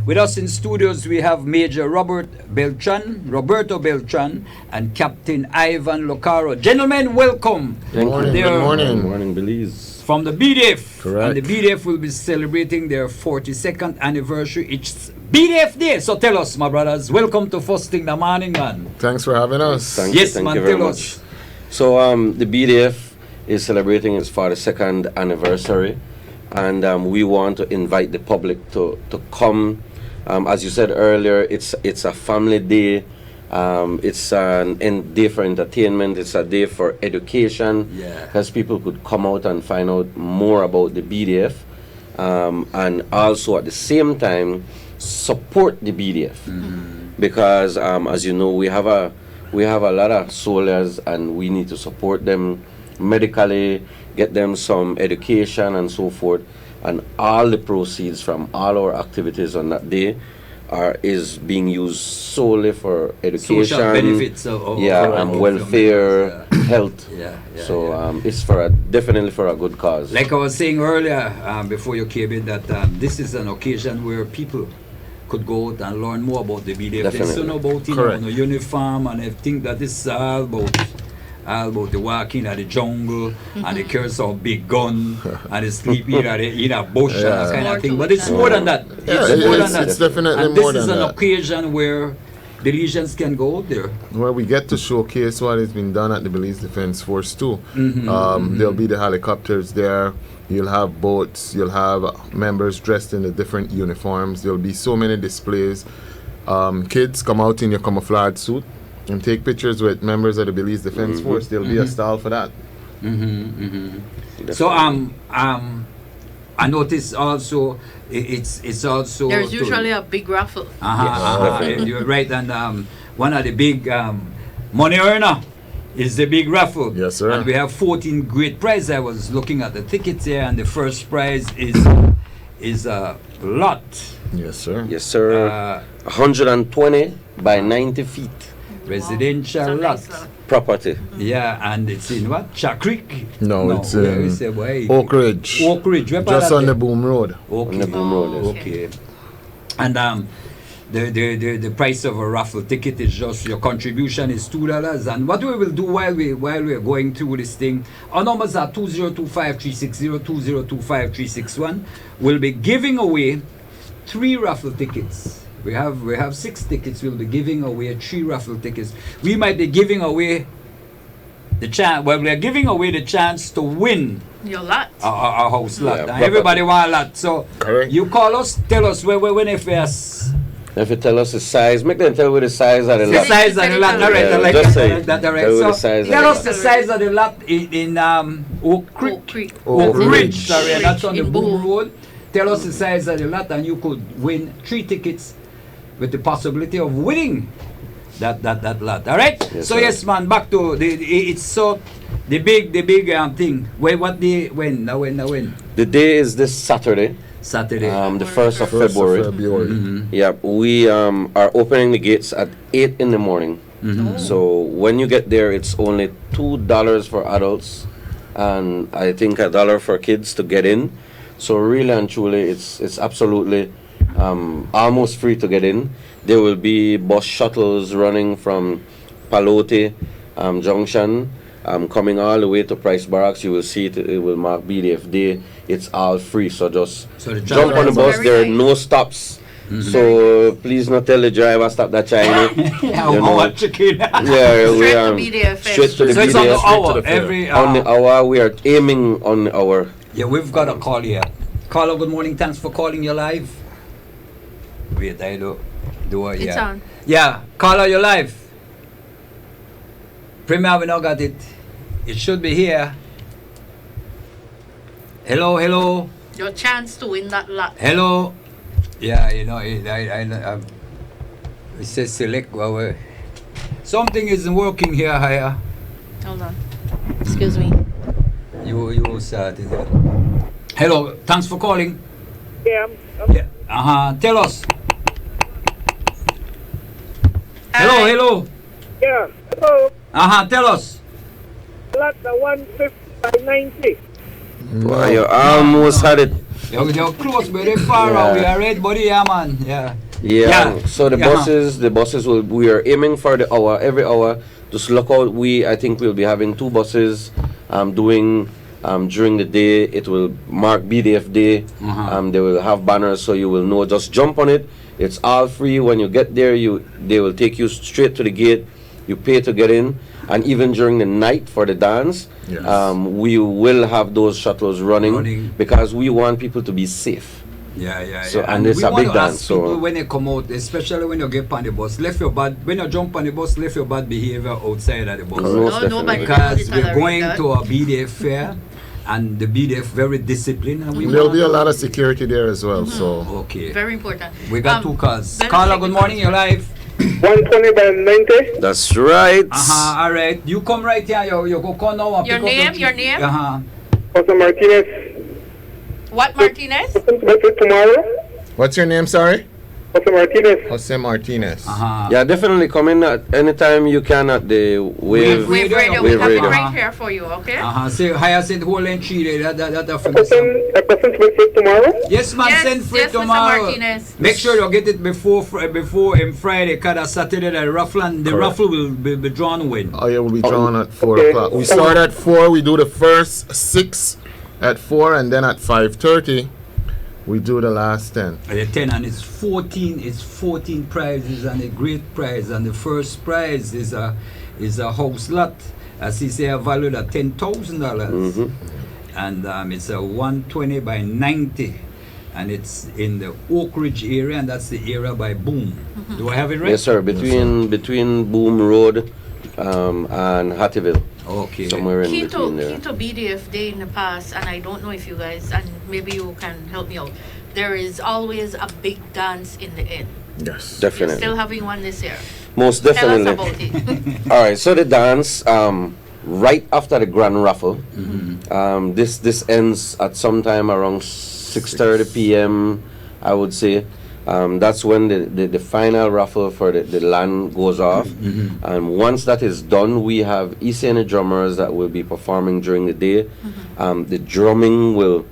With us in studios, we have Major Roberto Beltran, and Captain Ivan Locaro. Gentlemen, welcome. Good morning. Good morning. Good morning, Belize. From the BDF. Correct. And the BDF will be celebrating their 42nd anniversary. It's BDF Day. So tell us, my brothers, welcome to First Thing the Morning, man. Thanks for having us. Thank Yes, you man, very tell much. us. So the BDF is celebrating its 42nd anniversary, and we want to invite the public to come. As you said earlier, it's a family day. It's a day for entertainment. It's a day for education, because people could come out and find out more about the BDF, and also at the same time support the BDF, because as you know, we have a lot of soldiers, and we need to support them medically, get them some education and so forth, and all the proceeds from all our activities on that day is being used solely for education, Social benefits of welfare, health. So it's definitely for a good cause. Like I was saying earlier, before you came in, that this is an occasion where people could go out and learn more about the BDF. They Definitely. still know about the uniform, and I think that this is all about the walking at the jungle, and the curse of big gun, and the sleeping in a bush, and that kind of thing. But it's more than that. It's definitely and more this is than an that. occasion where the Legions can go out there. Where we get to showcase what has been done at the Belize Defense Force too. Mhm, There'll be the helicopters there. You'll have boats. You'll have members dressed in the different uniforms. There'll be so many displays. Kids come out in your camouflage suit and take pictures with members of the Belize Defense Force. There'll be a stall for that. So I noticed also it's also There's usually a big raffle. You're right, and one of the big money earner is the big raffle. Yes, sir. And we have 14 great prizes. I was looking at the tickets here, and the first prize is a lot. Yes, sir. Yes, sir. 120 by 90 feet. Residential lot. Property. Yeah, and it's in what? Cha Creek? No, it's where in is it? Where? Oak Ridge. Oak Ridge. Where Just part on of the it? Boom Road. Okay. On the Boom Road, yes. Okay. And the price of a raffle ticket is just your contribution is $2. And what we will do while we're going through this thing, our numbers are 2025-360, 2025-361. We'll be giving away 3 raffle tickets. We have 6 tickets. We'll be giving away 3 raffle tickets. We might be giving away the chance. Well, we are giving away the chance to win Your lot. our house lot. And property. everybody want a lot. So you call us, tell us when if yes. If you tell us the size, make them tell you the size of the The lot. size of the lot, all right, I like just it, say I like that, all right. tell you So the size tell of us the the size of the lot in Oak Creek. Oak Ridge, sorry, and that's on the Boom Road. Tell us the size of the lot, and you could win 3 tickets with the possibility of winning that lot. All right. Yes, So sir. yes, man. Back to the big thing. When? The day is this Saturday. Saturday. The 1st of February. Yeah, we are opening the gates at 8 in the morning. So when you get there, it's only $2 for adults, and I think $1 for kids to get in. So really and truly, it's absolutely almost free to get in. There will be bus shuttles running from Palote Junction coming all the way to Price Barracks, you will see it will mark BDF Day. It's all free, so just jump on the bus. There are no stops. So please not tell the driver stop that China. We are straight to the BDF. So it's on the hour. Every on the hour, we are aiming on the hour. Yeah, we've got a call here. Caller, good morning. Thanks for calling. You're live. Wait, I do it. It's on. Yeah, caller, you're live. Premier, we not got it. It should be here. Hello. Your chance to win that lot. Hello. Yeah, you know, it says select. Well, something isn't working here, higher. Hold on. Excuse me. You started. Hello, thanks for calling. Yeah. Tell us. Hello. Yeah. Hello. Tell us. Lot 150 by 90. Wow, you almost had it. You're close, but they're far out. We are right, buddy. Yeah, man. Yeah. So the buses we are aiming for the hour, every hour. Just look out. I think we'll be having 2 buses doing during the day. It will mark BDF Day. They will have banners, so you will know. Just jump on it. It's all free. When you get there, they will take you straight to the gate. You pay to get in. And even during the night for the dance, we will have those shuttles running because we want people to be safe. So and it's a big dance. So when they come out, especially when you get on the bus, when you jump on the bus, left your bad behavior outside of the bus. Because we're going to a BDF fair, and the BDF very disciplined. And there'll be a lot of security there as well. So okay, very important. We got 2 cars. Carla, good morning. You're live. 120 by 90. That's right. All right. You come right here. You go call now. Your name? Jose Martinez. What Martinez? Tomorrow. What's your name, sorry? Jose Martinez. Yeah, definitely come in at any time you can at the Wave Radio. We have it right here for you, okay? Say hi, I said whole entry there. That a person to tomorrow? Yes, man, send free tomorrow. Make sure you get it before Friday, because Saturday the raffle will be drawn when? Oh yeah, will be drawn at 4 o'clock. We start at 4, we do the first 6 at 4, and then at 5:30 we do the last 10. The 10, and it's 14 prizes and a great prize, and the first prize is a house lot, as he say, valued at $10,000, and it's a 120 by 90, and it's in the Oak Ridge area, and that's the area by Boom. Do I have it right? Yes, sir. Between Boom Road and Hattieville. Okay. Somewhere in between there. Key to BDF Day in the past, and I don't know if you guys, and maybe you can help me out, there is always a big dance in the end. Yes. Definitely. You're still having one this year. Most definitely. Tell us about it. All right, so the dance, right after the grand raffle, this ends at sometime around 6:30 p.m., I would say. That's when the final raffle for the land goes off. And once that is done, we have ECN drummers that will be performing during the day. The drumming will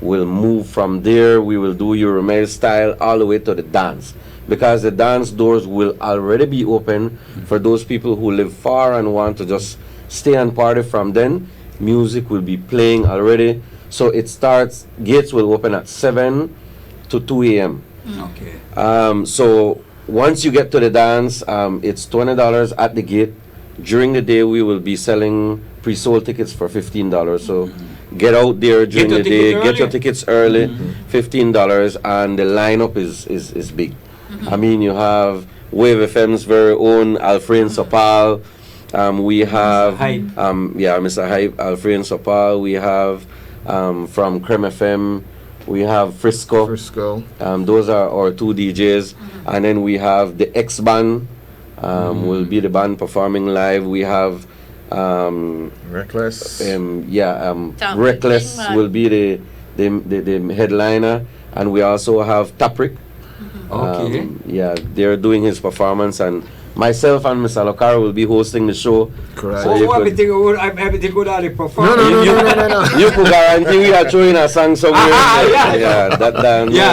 move from there. We will do Euromel style all the way to the dance, because the dance doors will already be open for those people who live far and want to just stay and party from then. Music will be playing already. So it starts, gates will open at 7 to 2 a.m. Okay. So once you get to the dance, it's $20 at the gate. During the day, we will be selling pre-sold tickets for $15. So get out there during the day, get your tickets early, $15, and the lineup is big. I mean, you have Wave FM's very own Alfred Sopal. We have Mr. Hype, Alfred Sopal. We have from Creme FM. We have Frisco. Those are our 2 DJs. And then we have the X Band. Will be the band performing live. We have Reckless. Reckless will be the headliner. And we also have Taprick. They're doing his performance, and myself and Mr. Lokara will be hosting the show. Correct. So you could, everything good at the performance. No. you could guarantee we are throwing a song somewhere.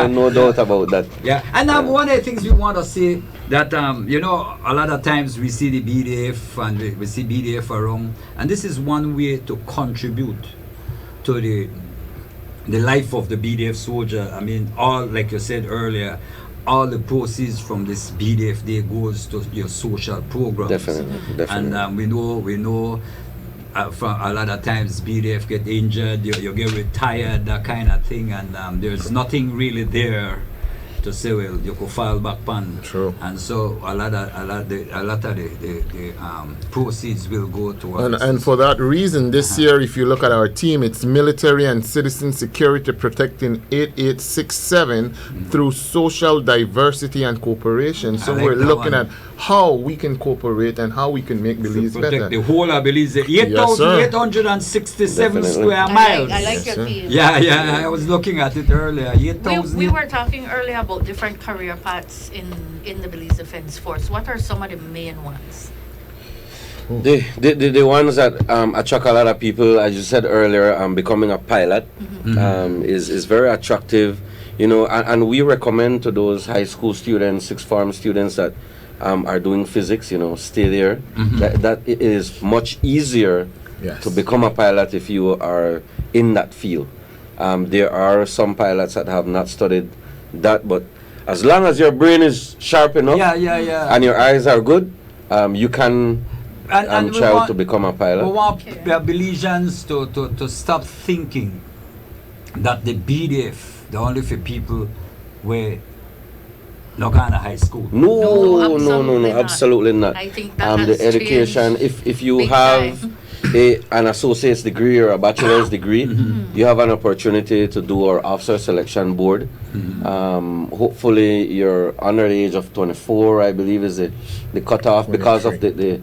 No doubt about that. Yeah, and one of the things we want to say that you know, a lot of times we see the BDF and we see BDF around, and this is one way to contribute to the life of the BDF soldier. I mean, all, like you said earlier, all the proceeds from this BDF day goes to your social programs. Definitely. And we know from a lot of times BDF get injured, you get retired, that kind of thing, and there's nothing really there to say, well, you could fall back on. True. And so a lot of the proceeds will go towards. And for that reason, this year, if you look at our team, it's military and citizen security protecting 8867 through social diversity and cooperation. So we're looking at how we can cooperate and how we can make Belize better. The whole of Belize, 8,867 square miles. I like your team. Yeah, I was looking at it earlier. 8,000. We were talking earlier about different career paths in the Belize Defense Force. What are some of the main ones? The ones that attract a lot of people, as you said earlier, becoming a pilot is very attractive, you know, and we recommend to those high school students, sixth form students that are doing physics, you know, stay there. That it is much easier to become a pilot if you are in that field. There are some pilots that have not studied that, but as long as your brain is sharp enough and your eyes are good, you can try to become a pilot. We want Belizeans to stop thinking that the BDF, the only for people where Logana High School. No, absolutely not. I think that the education, if you have an associate's degree or a bachelor's degree, you have an opportunity to do our officer selection board. Hopefully you're under the age of 24, I believe is the cutoff because of the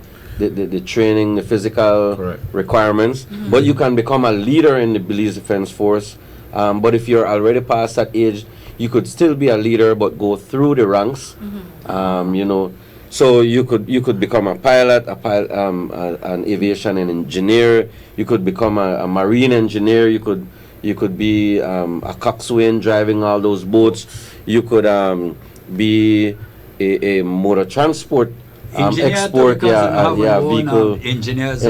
training, the physical requirements. But you can become a leader in the Belize Defense Force. But if you're already past that age, you could still be a leader but go through the ranks. You know, so you could become a pilot, an aviation and engineer. You could become a marine engineer. You could be a coxswain driving all those boats. You could be a motor transport export, vehicle engineers.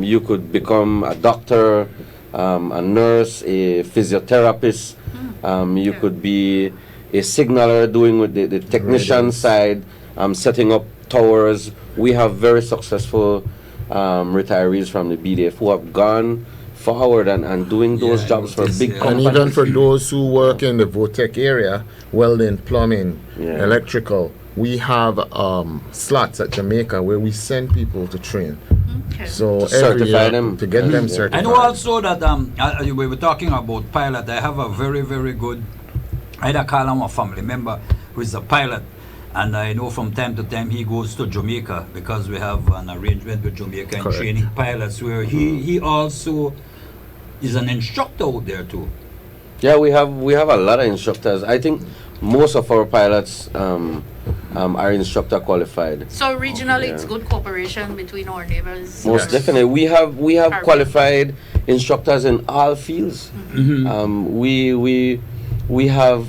You could become a doctor, a nurse, a physiotherapist. You could be a signaler doing with the technician side, setting up towers. We have very successful retirees from the BDF who have gone forward and doing those jobs for big companies. And even for those who work in the VOTEC area, welding, plumbing, electrical, we have slots at Jamaica where we send people to train. So to certify them, to get them certified. I know also that we were talking about pilot. I have a very, very good, I call him a family member who is a pilot, and I know from time to time he goes to Jamaica because we have an arrangement with Jamaica and training pilots where he also is an instructor out there too. Yeah, we have a lot of instructors. I think most of our pilots are instructor qualified. So regionally, it's good cooperation between our neighbors. Most definitely, we have qualified instructors in all fields. We have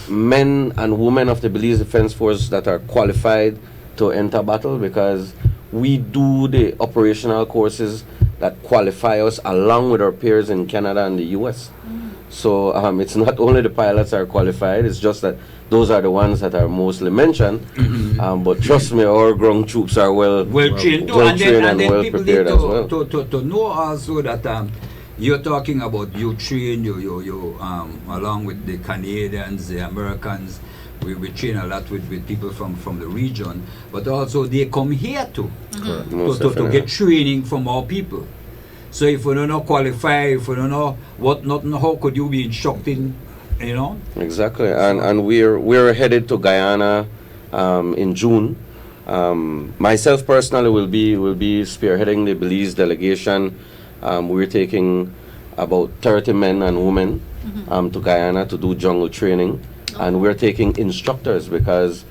men and women of the Belize Defense Force that are qualified to enter battle because we do the operational courses that qualify us along with our peers in Canada and the US. So it's not only the pilots are qualified, it's just that those are the ones that are mostly mentioned. But trust me, our ground troops are well trained and well prepared as well. To know also that you're talking about you train, you along with the Canadians, the Americans, we train a lot with people from the region, but also they come here to get training from our people. So if we don't know qualify, if we don't know how could you be instructing, you know? Exactly, and we're headed to Guyana in June. Myself personally will be spearheading the Belize delegation. We're taking about 30 men and women to Guyana to do jungle training, and we're taking instructors because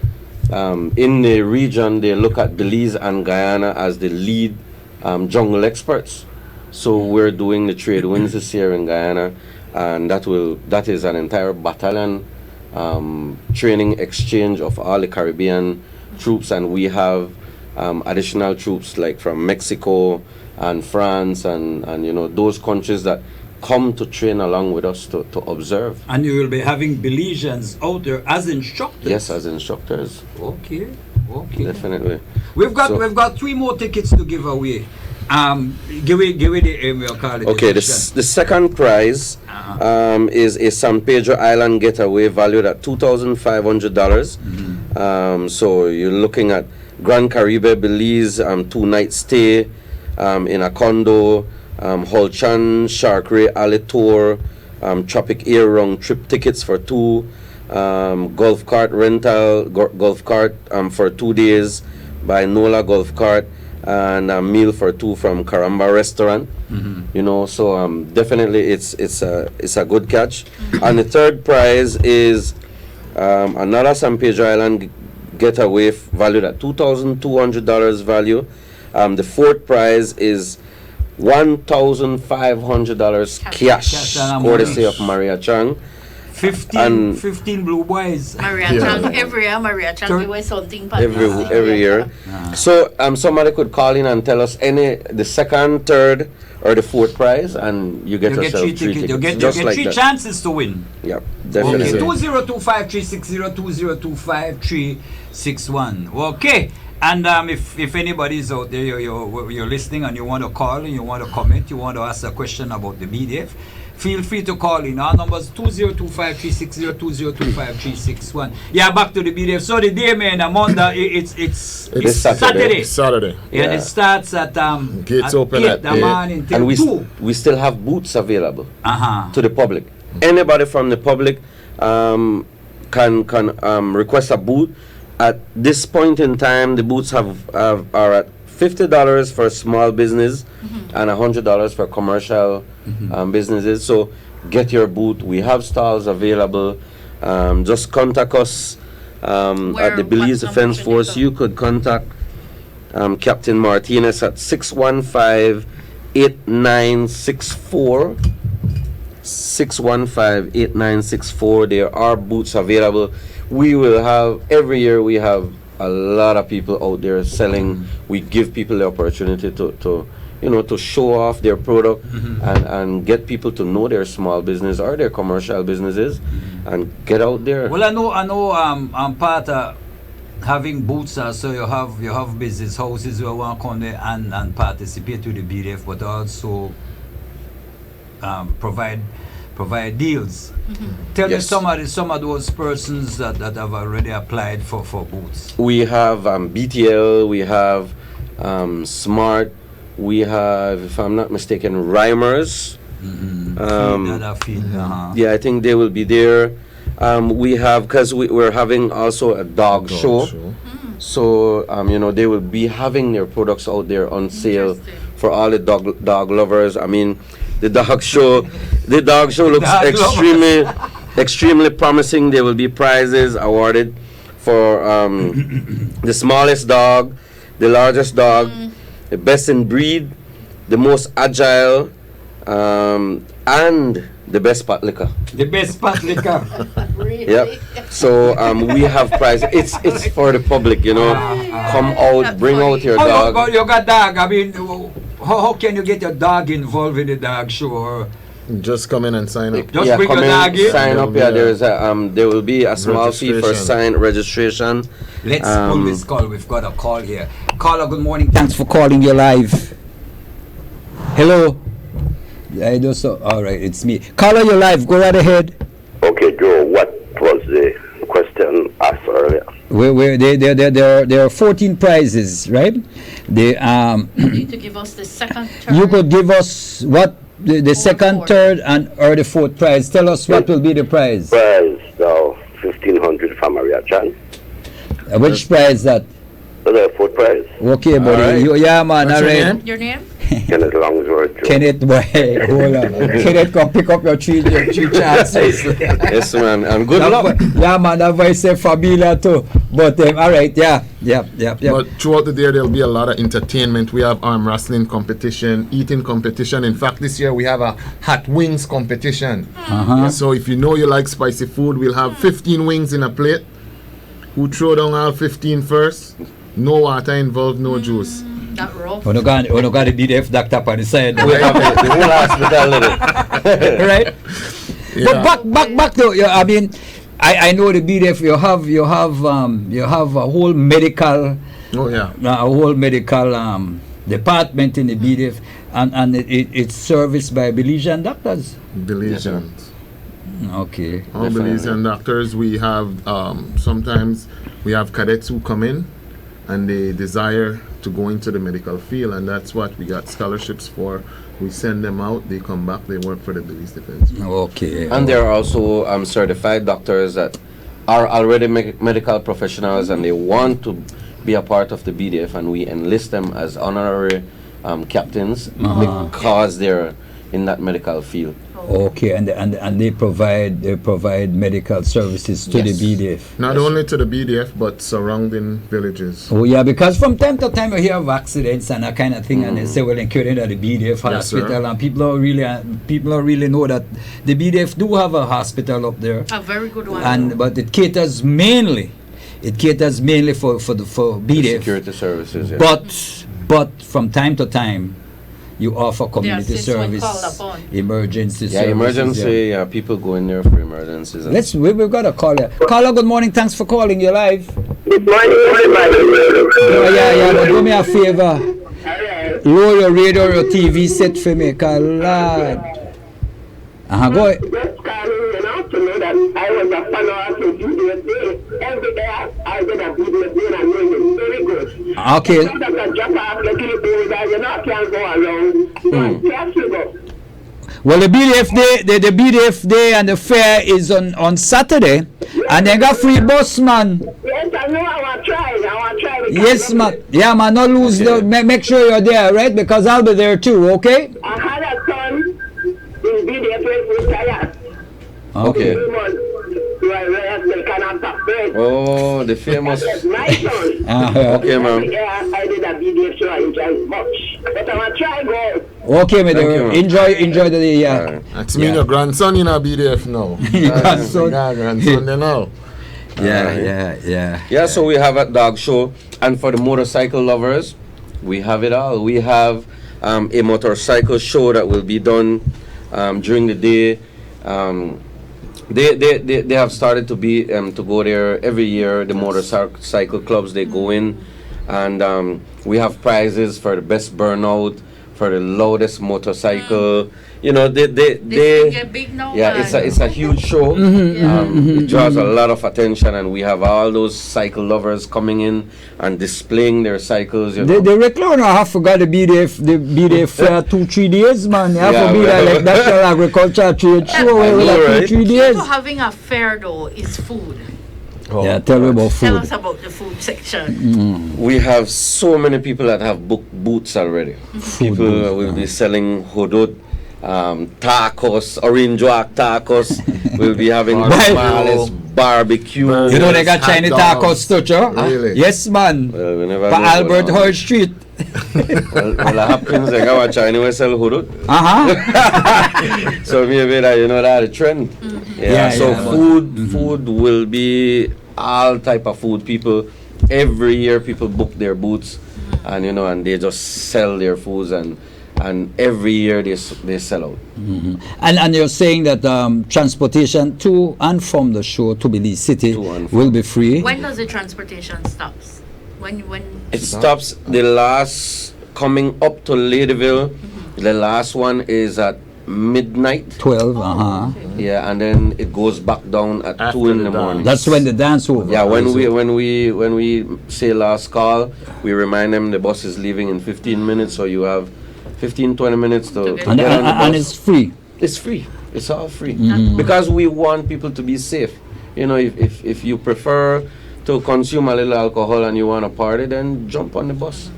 in the region, they look at Belize and Guyana as the lead jungle experts. So we're doing the trade winds this year in Guyana, and that is an entire battalion training exchange of all the Caribbean troops, and we have additional troops like from Mexico and France and those countries that come to train along with us to observe. And you will be having Belizeans out there as instructors? Yes, as instructors. Okay. Definitely. We've got 3 more tickets to give away. Give it the email card. Okay, the second prize is a San Pedro Island getaway valued at $2,500. So you're looking at Gran Caribe, Belize, 2-night stay in a condo, Holchan, Shark Ray, Alitor, Tropic Air round trip tickets for 2, golf cart rental, golf cart for 2 days by Nola Golf Cart, and a meal for 2 from Caramba Restaurant. So definitely it's a good catch. And the third prize is another San Pedro Island getaway valued at $2,200 value. The fourth prize is $1,500 cash, courtesy of Maria Chang. 15 blue boys. Maria Chang, every year Maria Chang give us something. Every year. So somebody could call in and tell us the second, third, or the fourth prize, and you get yourself 3 tickets. You get just like 3 that. chances to win. Yep, definitely. Okay, 2025-360, 2025-361. Okay. And if anybody's out there, you're listening and you want to call and you want to comment, you want to ask a question about the BDF, feel free to call in. Our number is 2025-360, 2025-361. Yeah, back to the BDF. So the day, man, Monday, it's Saturday. Yeah, and it starts at gates open at 8 morning till and 2. we still have booths available to the public. Anybody from the public can request a booth. At this point in time, the booths are at $50 for small business and $100 for commercial businesses. So get your booth. We have stalls available. Just contact us at the Belize Defense Force. You could contact Captain Martinez at 615-8964. 615-8964. There are booths available. We will have, every year we have a lot of people out there selling. We give people the opportunity to show off their product and get people to know their small business or their commercial businesses and get out there. Well, I know I'm part of having booths, so you have business houses who want to come there and participate to the BDF, but also provide deals. Tell me some of those persons that have already applied for booths. We have BTL, we have Smart, we have, if I'm not mistaken, Rhymers. Yeah, I think they will be there. We have, because we're having also a dog show. So they will be having their products out there on sale for all the dog lovers. I mean, the dog show looks extremely promising. There will be prizes awarded for the smallest dog, the largest dog, the best in breed, the most agile, and the best pot liquor. The best pot liquor. Yep. So we have prizes. It's for the public, Come out, bring out your dog. You got dog. I mean, how can you get your dog involved in the dog show? Just come in and sign up. Just bring your dog in. Sign up. Yeah, there will be a small fee for registration. Let's pull this call. We've got a call here. Caller, good morning. Thanks for calling. You're live. Hello. I do so. All right, it's me. Caller, you're live. Go right ahead. Okay, Joe. What was the question asked earlier? There are 14 prizes, right? You need to give us the second, third. You could give us what the second, third, or the fourth prize. Tell us what will be the prize. Prize now $1,500 for Maria Chan. Which prize that? The fourth prize. Okay, buddy. Right. Yeah, man. What's all your right. name? Your name? Kenneth Longsworth. Kenneth, boy, hold on. Kenneth, come pick up your three chances. Yes, man, and good That luck. Yeah, man, that voice is familiar too. But all right, yeah. But throughout the day, there'll be a lot of entertainment. We have arm wrestling competition, eating competition. In fact, this year we have a hot wings competition. So if you know you like spicy food, we'll have 15 wings in a plate. Who throw down all 15 first? No water involved, no juice. That rough. We don't got the BDF doctor on the side. We have the whole hospital. Right? Yeah. But back to, I mean, I know the BDF. You have a whole medical. Oh yeah. A whole medical department in the BDF, and it's serviced by Belizean doctors. Belizeans. Okay. All Belizean doctors. We have sometimes we have cadets who come in and they desire to go into the medical field, and that's what we got scholarships for. We send them out, they come back, they work for the Belize Defense. Okay. And there are also certified doctors that are already medical professionals and they want to be a part of the BDF, and we enlist them as honorary captains because they're in that medical field. Okay, and they provide medical services to the BDF. Not only to the BDF, but surrounding villages. Oh yeah, because from time to time you hear of accidents and that kind of thing, and they say, well, including at the BDF hospital, and people don't really know that the BDF do have a hospital up there, A very good one. but it caters mainly for BDF Security services. Yeah. but from time to time you offer community assist when service, called upon. emergency Yeah, services. emergency. Yeah, people go in there for emergencies. We've got a caller. Caller, good morning. Thanks for calling. You're live. Good morning, everybody. Yeah, but do me a favor. Lower your radio or your TV set for me, lad. Go ahead. Just calling you now to know that I was a follower to BDF Day. Every day I did a BDF Day and I know you very good. Okay. Some that can drop off like little baby that you know can't go around. Careful. Well, the BDF Day and the fair is on Saturday, and they got free bus, man. Yes, I know. I want to try. Yes, man. Yeah, man. Not lose. Make sure you're there, right? Because I'll be there too. Okay. I had a son in BDF retired. Okay. Oh, the famous. My son. Okay, ma'am. Yeah, I did a BDF show. I enjoyed much. But I want to try go. Okay, my dear. Enjoy the day. Yeah. That's me, your grandson in a BDF now. Grandson. Yeah, grandson there now. Yeah. So we have a dog show, and for the motorcycle lovers, we have it all. We have a motorcycle show that will be done during the day. They have started to be to go there every year. The motorcycle clubs, they go in, and we have prizes for the best burnout, for the loudest motorcycle. You know, they get big now. Yeah, it's a huge show. It draws a lot of attention, and we have all those cycle lovers coming in and displaying their cycles. You know. The recliner have forgot the BDF fair 2-3 days, man. You have to be like National Agriculture Trade Show with like 2-3 days. So having a fair though is food. Yeah, tell me about food. Tell us about the food section. We have so many people that have booked booths already. People will be selling hudud, tacos, orange walk tacos. We'll be having tamales, barbecue. You know they got Chinese tacos too, Joe? Really? Yes, man. Well, we never For know Albert what Hall Street. well, that happens. They got a Chinese sell hudud. So maybe that that's the trend. Food will be all type of food. People every year people book their booths, and and they just sell their foods, and every year they sell out. And you're saying that transportation to and from the show to Belize City will be free. When does the transportation stops? When it stops the last coming up to Ladyville. The last one is at midnight. 12. Yeah, and then it goes back down at After 2 in the the morning. That's when the dance over. Yeah, when we say last call, we remind them the bus is leaving in 15 minutes, so you have 15-20 minutes to get on the bus. And it's free. It's free. It's all free because we want people to be safe. If you prefer to consume a little alcohol and you want to party, then jump on the bus.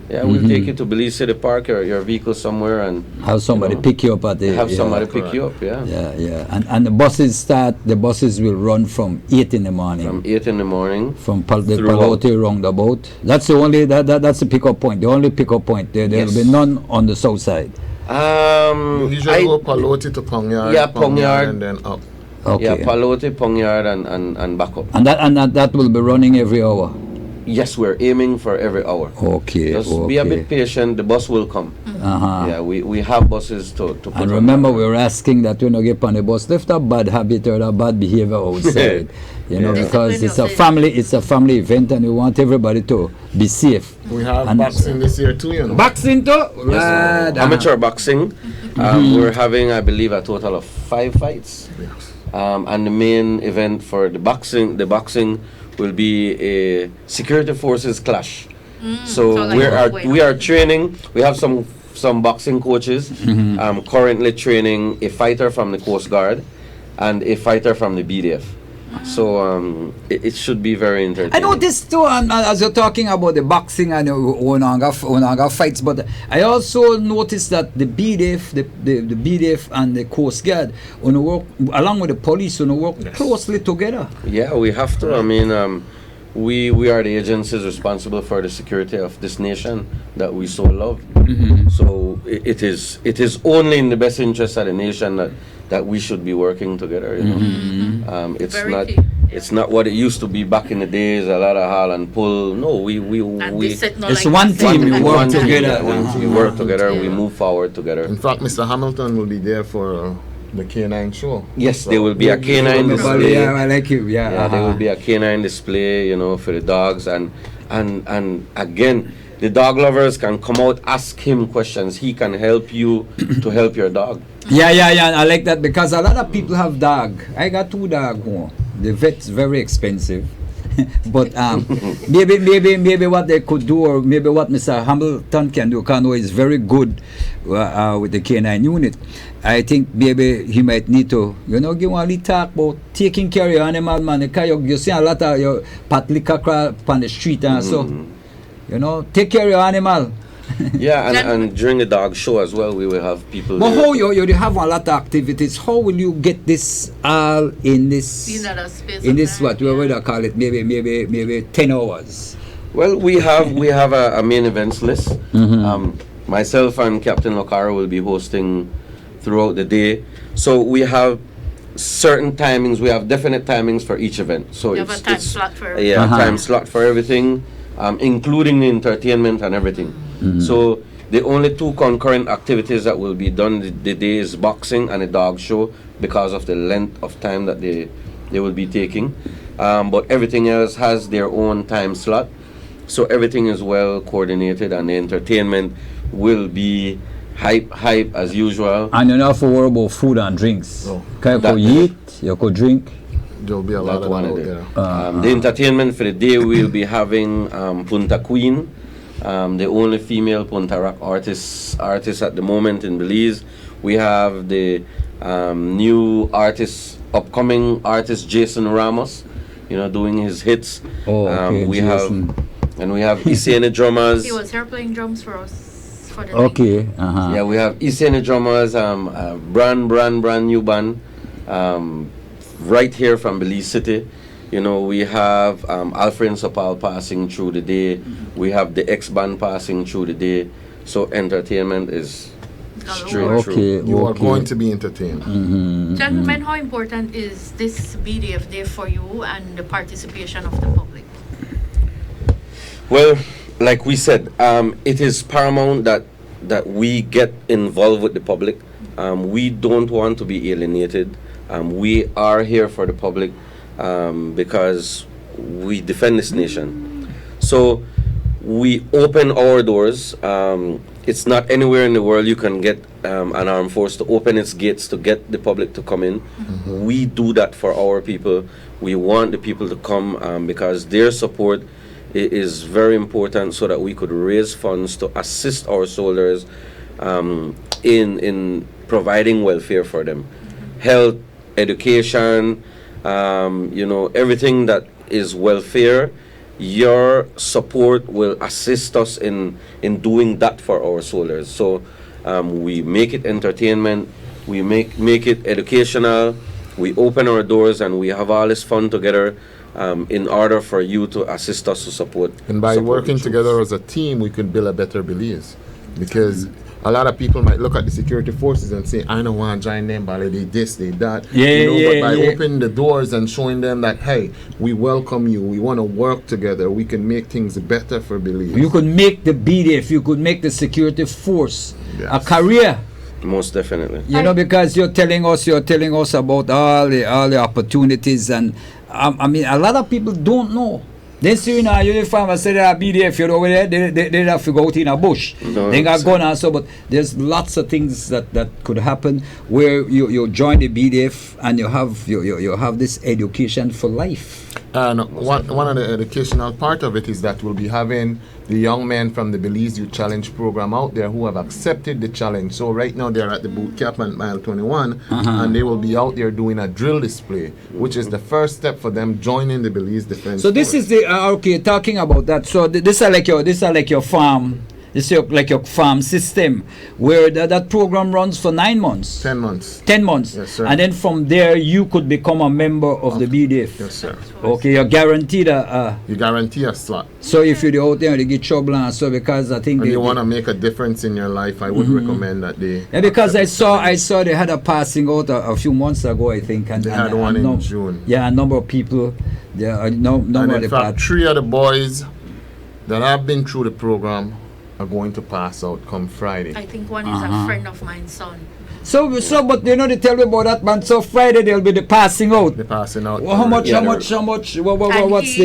Yeah, we'll take you to Belize City Park or your vehicle somewhere and have somebody pick you up at the somebody pick you up. Yeah. And the buses will run from 8 in the morning. From 8 in the morning. From the Palote roundabout. That's the only that's the pickup point. The only pickup point. There will be none on the south side. Usually go Palote to Pongyard. Yeah, Pongyard and then up. Okay. Yeah, Palote, Pongyard and back up. And that will be running every hour. Yes, we're aiming for every hour. Okay. Just be a bit patient. The bus will come. Yeah, we have buses to put. And remember, we were asking that when you get on the bus, lift a bad habit or a bad behavior outside. Because it's a family event, and we want everybody to be safe. We have boxing this year too, you know. Boxing too? Yes, amateur boxing. We're having, I believe, a total of 5 fights. Yes. And the main event for the boxing will be a security forces clash. So we are training. We have some boxing coaches currently training a fighter from the Coast Guard and a fighter from the BDF. So it should be very entertaining. I noticed too, as you're talking about the boxing and Onanga fights, but I also noticed that the BDF, the BDF and the Coast Guard, work along with the police, work closely together. Yeah, we have to. I mean, we are the agencies responsible for the security of this nation that we so love. So it is only in the best interest of the nation that we should be working together. It's not what it used to be back in the days. A lot of haul and pull. No, we it's one team. We work together. We work together. We move forward together. In fact, Mr. Hamilton will be there for the K9 show. Yes, there will be a K9 display. Yeah, I like you. Yeah, there will be a K9 display. For the dogs and again. The dog lovers can come out, ask him questions. He can help you to help your dog. Yeah. I like that because a lot of people have dog. I got 2 dogs. The vet's very expensive. But maybe what they could do, or maybe what Mr. Hamilton can do, Kano is very good with the K9 unit. I think maybe he might need to, give one little talk about taking care of your animal, man. You see a lot of your patlika crap on the street and so. Take care of your animal. Yeah, and during the dog show as well, we will have people. But how you have a lot of activities? How will you get this all in this what we would call it? Maybe 10 hours. Well, we have a main events list. Myself and Captain Lokara will be hosting throughout the day. So we have certain timings. We have definite timings for each event. So you have a time slot for everything. Time slot for everything. Including the entertainment and everything. So the only 2 concurrent activities that will be done the day is boxing and a dog show because of the length of time that they will be taking. But everything else has their own time slot. So everything is well coordinated and the entertainment will be hype as usual. And you don't have to worry about food and drinks. You could eat, you could drink. There'll be a lot of that there. The entertainment for the day, we'll be having Punta Queen, the only female Punta Rock artist at the moment in Belize. We have the new upcoming artist Jason Ramos, doing his hits. We have Isene drummers. He was here playing drums for us for the Okay. Yeah, we have Isene drummers, brand new band. Right here from Belize City, we have Alfred Sopal passing through the day. We have the X-Band passing through the day. So entertainment is straight through. You are going to be entertained. Gentlemen, how important is this BDF Day for you and the participation of the public? Well, like we said, it is paramount that we get involved with the public. We don't want to be alienated. We are here for the public because we defend this nation. So we open our doors. It's not anywhere in the world you can get an armed force to open its gates to get the public to come in. We do that for our people. We want the people to come because their support is very important so that we could raise funds to assist our soldiers in providing welfare for them. Health, education, everything that is welfare your support will assist us in doing that for our soldiers. So we make it entertainment, we make it educational, we open our doors, and we have all this fun together in order for you to assist us to support. And by working together as a team, we can build a better Belize. Because a lot of people might look at the security forces and say, I don't want to join them, but they this, they that. But by opening the doors and showing them that, hey, we welcome you, we want to work together, we can make things better for Belize. You could make the BDF, you could make the security force a career. Most definitely. You know, because you're telling us about all the opportunities, and I mean, a lot of people don't know. They see in a uniform and say they are BDF, you're over there, they have to go out in a bush. No, they got gun and so, but there's lots of things that could happen where you join the BDF and you have this education for life. And one of the educational part of it is that we'll be having the young men from the Belize Youth Challenge program out there who have accepted the challenge. So right now they're at the boot camp at mile 21, and they will be out there doing a drill display, which is the first step for them joining the Belize Defense So this Force. is the okay, talking about that. So this are like your farm. This is like your farm system, where that program runs for 9 months. 10 months. 10 months. Yes, sir. And then from there, you could become a member of the BDF. Yes, sir. Okay, you're guaranteed you guarantee a slot. So if you're out there and you get trouble and so, because I think and you want to make a difference in your life, I would recommend that they. Yeah, because I saw they had a passing out a few months ago, I think, and they had one in June. Yeah, a number of people. There are number and of in fact, 3 of the boys that have been through the program are going to pass out come Friday. I think one is a friend of mine's son. So, but you know, they tell me about that, man. So Friday they'll be the passing out. The passing out. Well, how much? What's the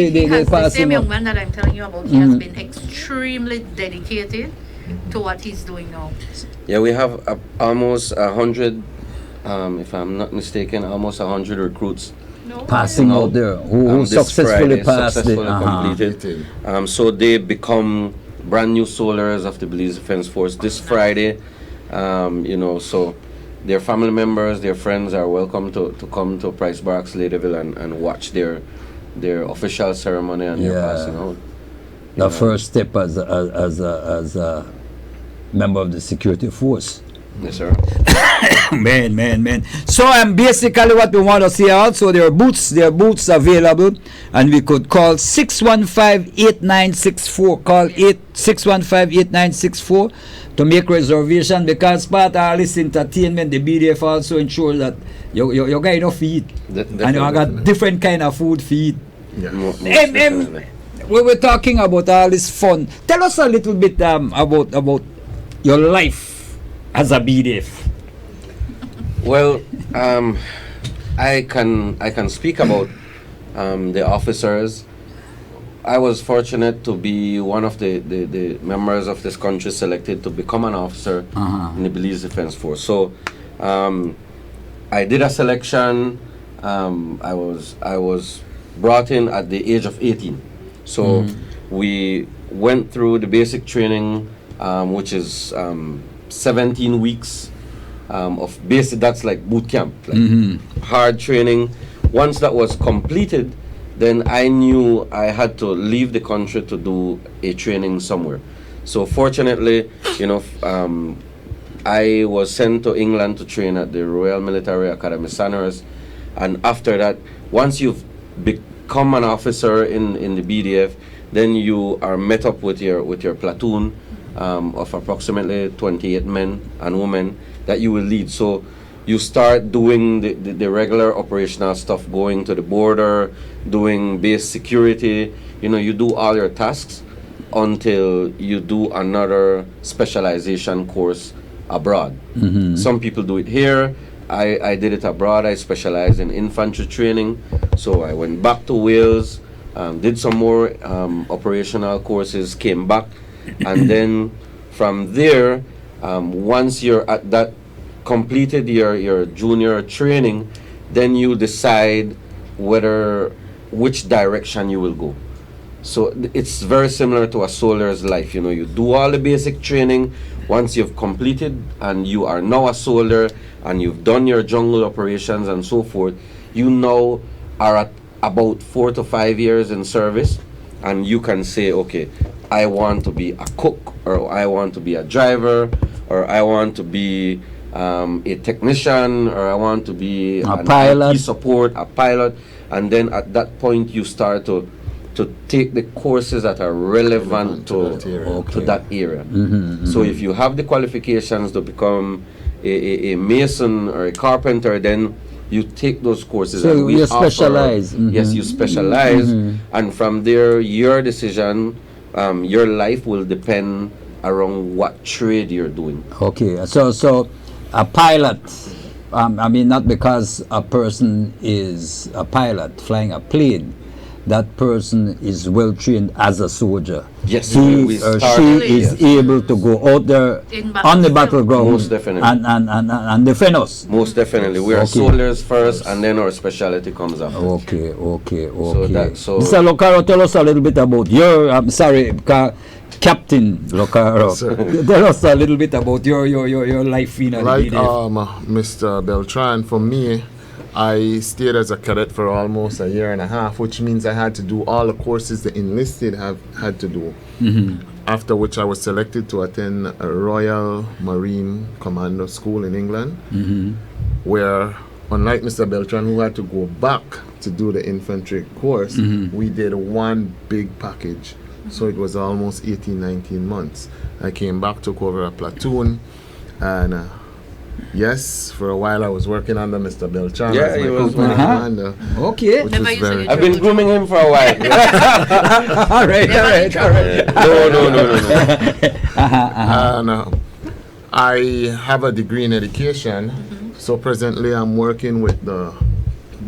The passing same out? young man that I'm telling you about, he has been extremely dedicated to what he's doing now. Yeah, we have almost 100, if I'm not mistaken, almost 100 recruits. Passing out there, who successfully passed it. Completed. So they become brand new soldiers of the Belize Defense Force this Friday. You know, so their family members, their friends are welcome to come to Price Barracks, Ladyville, and watch their official ceremony and their passing out. The first step as a member of the security force. Yes, sir. man. So basically what we want to see also, there are booths available, and we could call 615-8964. Call 615-8964 to make reservation, because part of this entertainment, the BDF also ensure that you got enough to eat, and you got different kind of food to eat. Yeah. We were talking about all this fun. Tell us a little bit about your life as a BDF. Well, I can speak about the officers. I was fortunate to be one of the members of this country selected to become an officer in the Belize Defense Force. So I did a selection. I was brought in at the age of 18. So we went through the basic training, which is 17 weeks of basic. That's like boot camp, like hard training. Once that was completed, then I knew I had to leave the country to do a training somewhere. So fortunately, you know, I was sent to England to train at the Royal Military Academy, Sandhurst. And after that, once you've become an officer in the BDF, then you are met up with your platoon of approximately 28 men and women that you will lead. So you start doing the regular operational stuff, going to the border, doing base security. You know, you do all your tasks until you do another specialization course abroad. Some people do it here. I did it abroad. I specialized in infantry training. So I went back to Wales, did some more operational courses, came back, and then from there, once you're at that, completed your junior training, then you decide which direction you will go. So it's very similar to a soldier's life. You know, you do all the basic training. Once you've completed and you are now a soldier and you've done your jungle operations and so forth, you now are at about 4 to 5 years in service. and you can say, okay, I want to be a cook, or I want to be a driver, or I want to be a technician, or I want to be A an pilot. IT support, a pilot, and then at that point you start to take the courses that are relevant to that area. So if you have the qualifications to become a mason or a carpenter, then you take those courses. So and we you offer- specialize. Yes, you specialize, and from there, your decision, your life will depend around what trade you're doing. Okay, so a pilot, I mean, not because a person is a pilot flying a plane, that person is well trained as a soldier. Yes, he we or started- she is yes. able to go out there on the battleground Most definitely. and defend us. Most definitely, we are Okay. soldiers first, and then our specialty comes after. Okay. So Mr. Locaro, tell us a little bit about your. I'm sorry, Captain Locaro. Tell us a little bit about your life in Like the Mr. Beltran, for me, I stayed as a cadet for almost a year and a half, which means I had to do all the courses the enlisted had to do. After which I was selected to attend a Royal Marine Commando School in England, where, unlike Mr. Beltran, who had to go back to do the infantry course, we did one big package. So it was almost 18, 19 months. I came back, took over a platoon, and yes, for a while I was working under Mr. Beltran. Yeah, as my he was company commander. Okay. Which was very I've been grooming him for a while. all right. And I have a degree in education, so presently I'm working with the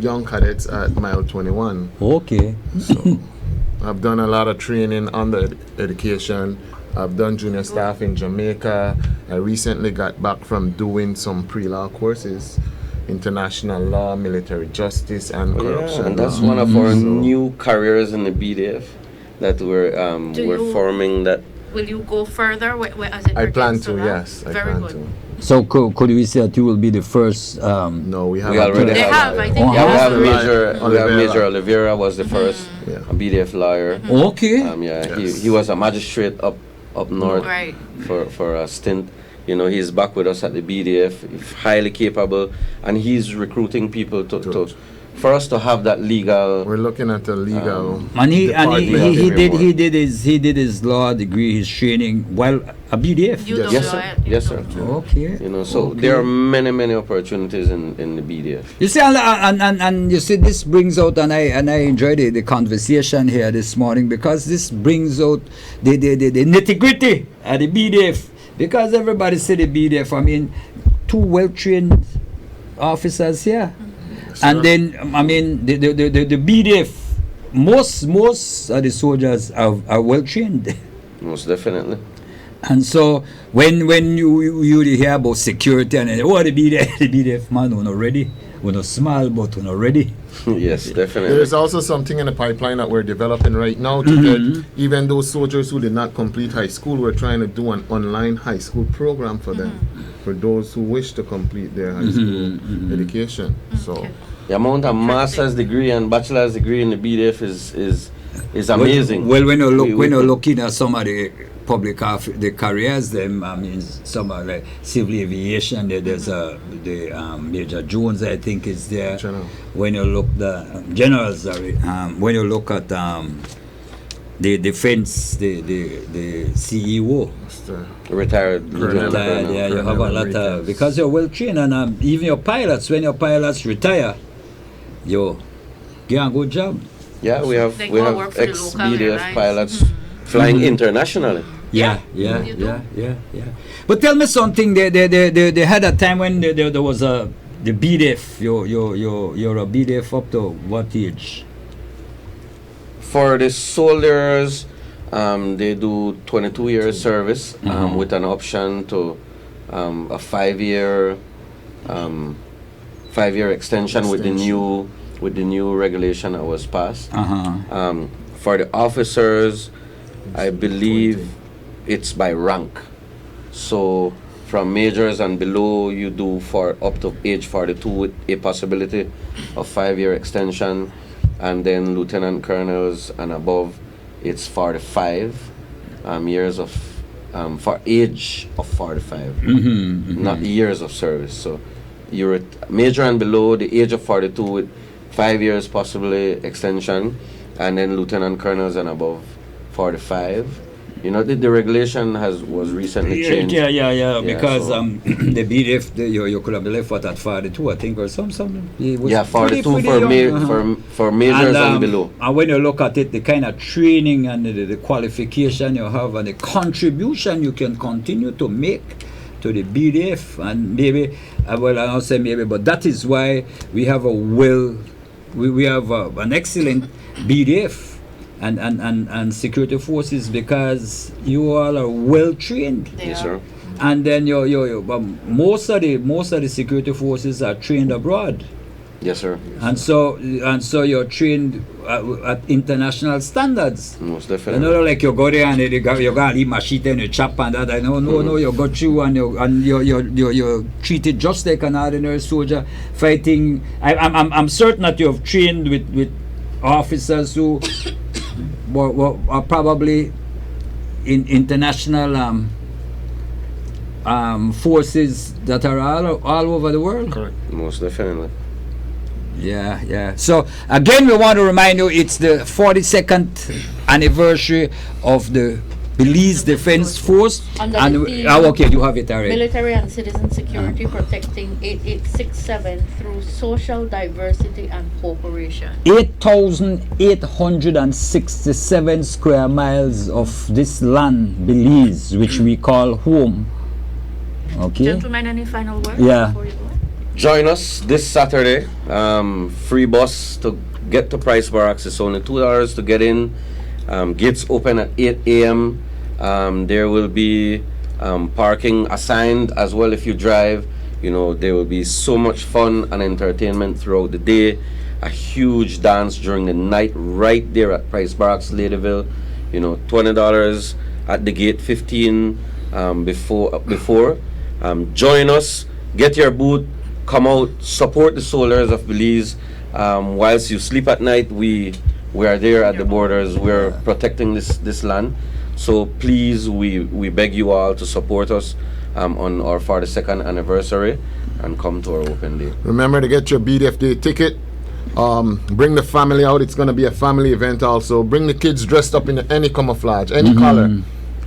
young cadets at Mile 21. Okay. So I've done a lot of training under education. I've done junior staff in Jamaica. I recently got back from doing some pre-law courses, international law, military justice, and corruption. and that's law. one of our new careers in the BDF that we're forming. That Will you go further as it I plan pertains to, that? yes. I Very plan good. to. So could we say that you will be the first? No, we have. we already They have, I think we have Oliveira. Major Oliveira was the first BDF lawyer. Okay. He was a magistrate up north Right. for a stint. You know, he's back with us at the BDF. He's highly capable, and he's recruiting people for us to have that legal. We're looking at the legal. And he department. did his law degree, his training while a BDF. Yes, sir. Okay. You know, so Okay. there are many opportunities in the BDF. You see, and you see, this brings out, and I enjoyed the conversation here this morning, because this brings out the nitty gritty at the BDF, because everybody say the BDF. I mean, two well trained officers here, and then I mean the BDF. Most of the soldiers are well trained. Most definitely. And so when you hear about security and the BDF man, we're not ready. We're not small, but we're not ready. Yes, definitely. There's also something in the pipeline that we're developing right now to get even those soldiers who did not complete high school. We're trying to do an online high school program for them, for those who wish to complete their high school education. So the amount of master's degree and bachelor's degree in the BDF is amazing. Well, when you're looking at some of the public the careers, them, I mean, some are like civil aviation. There's Major Jones, I think, is there. General. When you look the general, sorry, when you look at the defense, the CEO, retired, yeah, you have a lot of, because you're well trained, and even your pilots, when your pilots retire, you get a good job. Yeah, we have They go work for the ex local BDF airlines. pilots flying internationally. Yeah. But tell me something. They had a time when there was the BDF. You're a BDF up to what age? For the soldiers, they do 22 years service with an option to a 5-year extension with the new regulation that was passed. For the officers, I believe it's by rank. So from majors and below, you do for up to age 42 with a possibility of 5-year extension, and then lieutenant colonels and above it's 45 years of for age of 45, not years of service. So you're major and below the age of 42 with 5 years possibly extension, and then lieutenant colonels and above 45. You know, the regulation was recently changed. Yeah. Because so the BDF, you could have left at 42, I think, or something. It was 42 pretty for majors and below. And when you look at it, the kind of training and the qualification you have and the contribution you can continue to make to the BDF, and maybe, well, I don't say maybe, but that is why we have we have an excellent BDF. And security forces, because you all are well trained. Yes, sir. And then most of the security forces are trained abroad. Yes, sir. And so you're trained at international standards. Most definitely. You know, like you go there and you got to leave machete and you chop and that. No, you go through and you're treated just like an ordinary soldier fighting. I'm certain that you have trained with officers who are probably in international forces that are all over the world. Correct. Most definitely. Yeah. So again, we want to remind you, it's the 42nd anniversary of the Belize Defense Force. Under And the theme, okay, you have it already. Military and citizen security protecting 8867 through social diversity and cooperation. 8,867 square miles of this land, Belize, which we call home. Okay. Gentlemen, any final words? Yeah. Before you go? Join us this Saturday. Free bus to get to Price Barracks. It's only $2 to get in. Gates open at 8 a.m. There will be parking assigned as well if you drive. You know, there will be so much fun and entertainment throughout the day. A huge dance during the night right there at Price Barracks, Ladyville. You know, $20 at the gate, $15 before. Join us, get your booth, come out, support the soldiers of Belize. Whilst you sleep at night, we are there at the borders. We're protecting this land. So please, we beg you all to support us on our 42nd anniversary and come to our open day. Remember to get your BDF Day ticket. Bring the family out. It's going to be a family event also. Bring the kids dressed up in any camouflage, any color.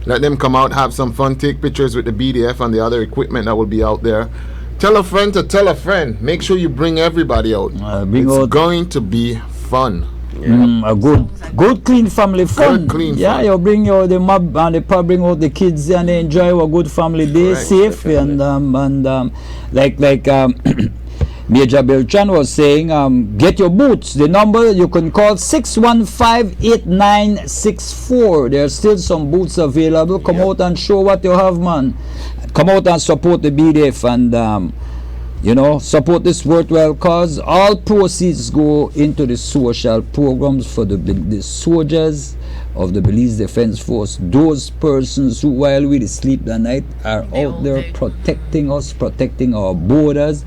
Let them come out, have some fun, take pictures with the BDF and the other equipment that will be out there. Tell a friend to tell a friend. Make sure you bring everybody out. It's going to be fun. A good clean family fun. Clean fun. You bring the mob and they probably bring out the kids and they enjoy a good family day, safe definitely. and like Major Beltran was saying, get your boots. The number you can call 615-8964. There's still some boots available. Come out and show what you have, man. Come out and support the BDF and support this worthwhile cause. All proceeds go into the social programs for the soldiers of the Belize Defense Force. Those persons who, while we sleep at night, are out there protecting us, protecting our borders,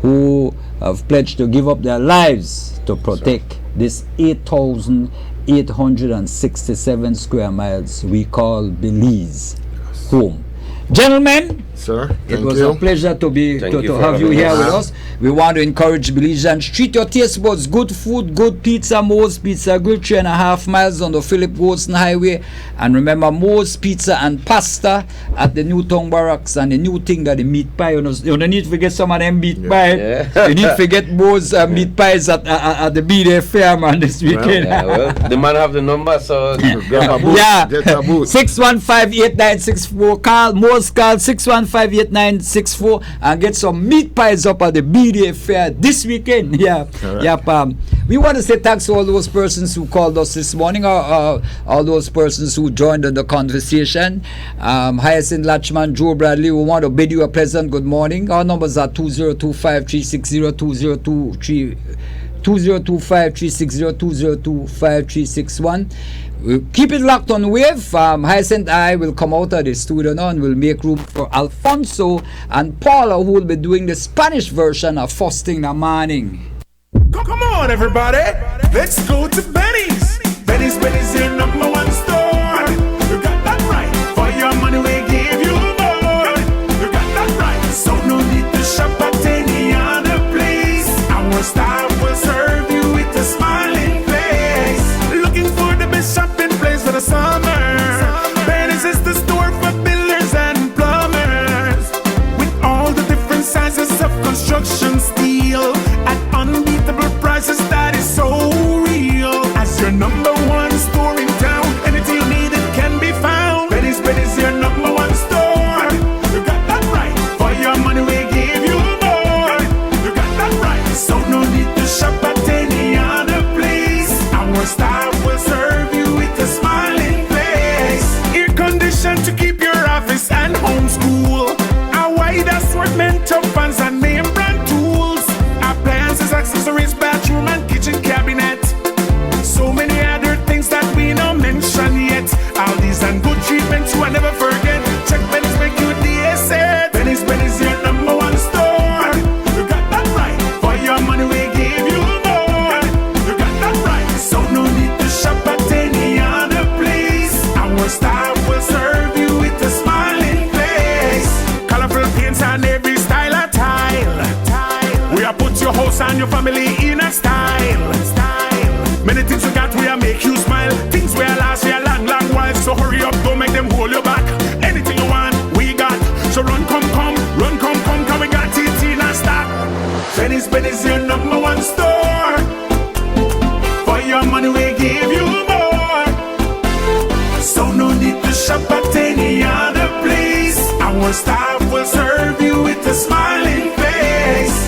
who have pledged to give up their lives to protect this 8,867 square miles we call Belize home. Gentlemen, sir, it was a pleasure to have you here with us. We want to encourage Belizeans. Treat your taste buds. Good food, good pizza. Moe's Pizza Grill, 3.5 miles on the Philip Wilson Highway. And remember, Moe's Pizza and Pasta at the Newtown Barracks. And the new thing that the meat pie. You don't need to forget some of them meat pie. Yeah. You need to forget Moe's meat pies at the BDF Fair, man, this weekend. Well, the man have the number, so get a booth. Yeah. Get a booth. 615-8964. Call 615-8964 and get some meat pies up at the BDF Fair this weekend. We want to say thanks to all those persons who called us this morning, all those persons who joined in the conversation. Hyacinth Latchman, Joe Bradley, we want to bid you a pleasant good morning. Our numbers are 2025-360-2025-360, 2025-361. We'll keep it locked on Wave. Hyacinth I will come out of the studio now and we'll make room for Alfonso and Paula, who will be doing the Spanish version of First Thing in the Morning. Come on, everybody. Let's go to Benny's. Benny's your number one will serve you with a smiling face. Air condition to keep your office and home school. A wide assortment of fans and name brand tools. Appliances, accessories, bathroom and kitchen cabinet. So many other things that we don't mention yet. All these and good treatments you will never forget. Check Benny's, make you the asset. Benny's your number one store. You got that right. For your money we give you more. You got that right. So no need to shop at any other place. Our staff will serve you with a smiling face. Colorful paints and every style of tile. We have put your house and your family in a style. Many things we got, we are make you smile. Things we are last year long, long while. So hurry up, don't make them hold you back. Anything you want, we got. So run, come, come, we got it in a stock. Benny's your number one store. For your money, we give you more. So no need to shop at any other place. Our staff will serve you with a smiling face.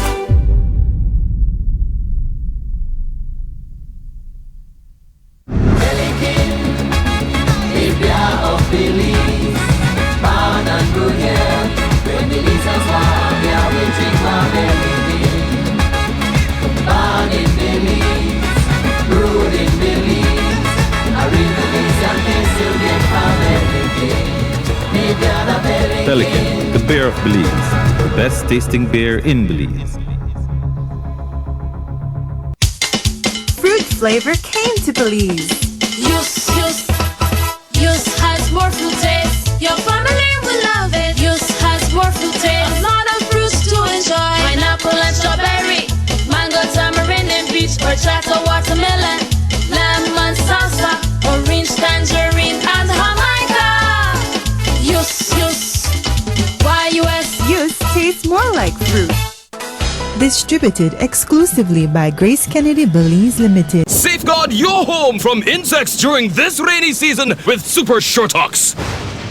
Pelican, the beer of Belize, the best tasting beer in Belize. Fruit flavor came to Belize. Yus has more fruit taste. Your family will love it. Yus has more fruit taste. A lot of fruits to enjoy. Pineapple and strawberry, mango, tamarind and peach, horchata, watermelon, lemon, salsa, orange, tangerine and Jamaica. Yus. Yus tastes more like fruit. Distributed exclusively by Grace Kennedy Belize Limited. Safeguard your home from insects during this rainy season with Super Shortox.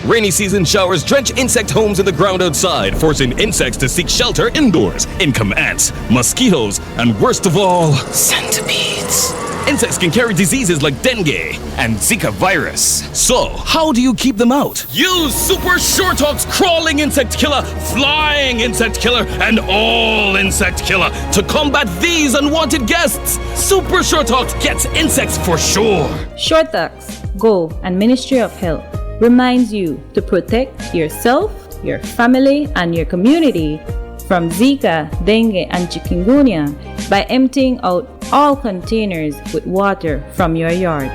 Rainy season showers drench insect homes in the ground outside, forcing insects to seek shelter indoors. In come ants, mosquitoes, and worst of all, centipedes. Insects can carry diseases like dengue and Zika virus. So, how do you keep them out? Use Super Shortox Crawling Insect Killer, Flying Insect Killer, and All Insect Killer to combat these unwanted guests. Super Shortox gets insects for sure. Shortox, Go, and Ministry of Health reminds you to protect yourself, your family, and your community from Zika, dengue, and chikungunya by emptying out all containers with water from your yard.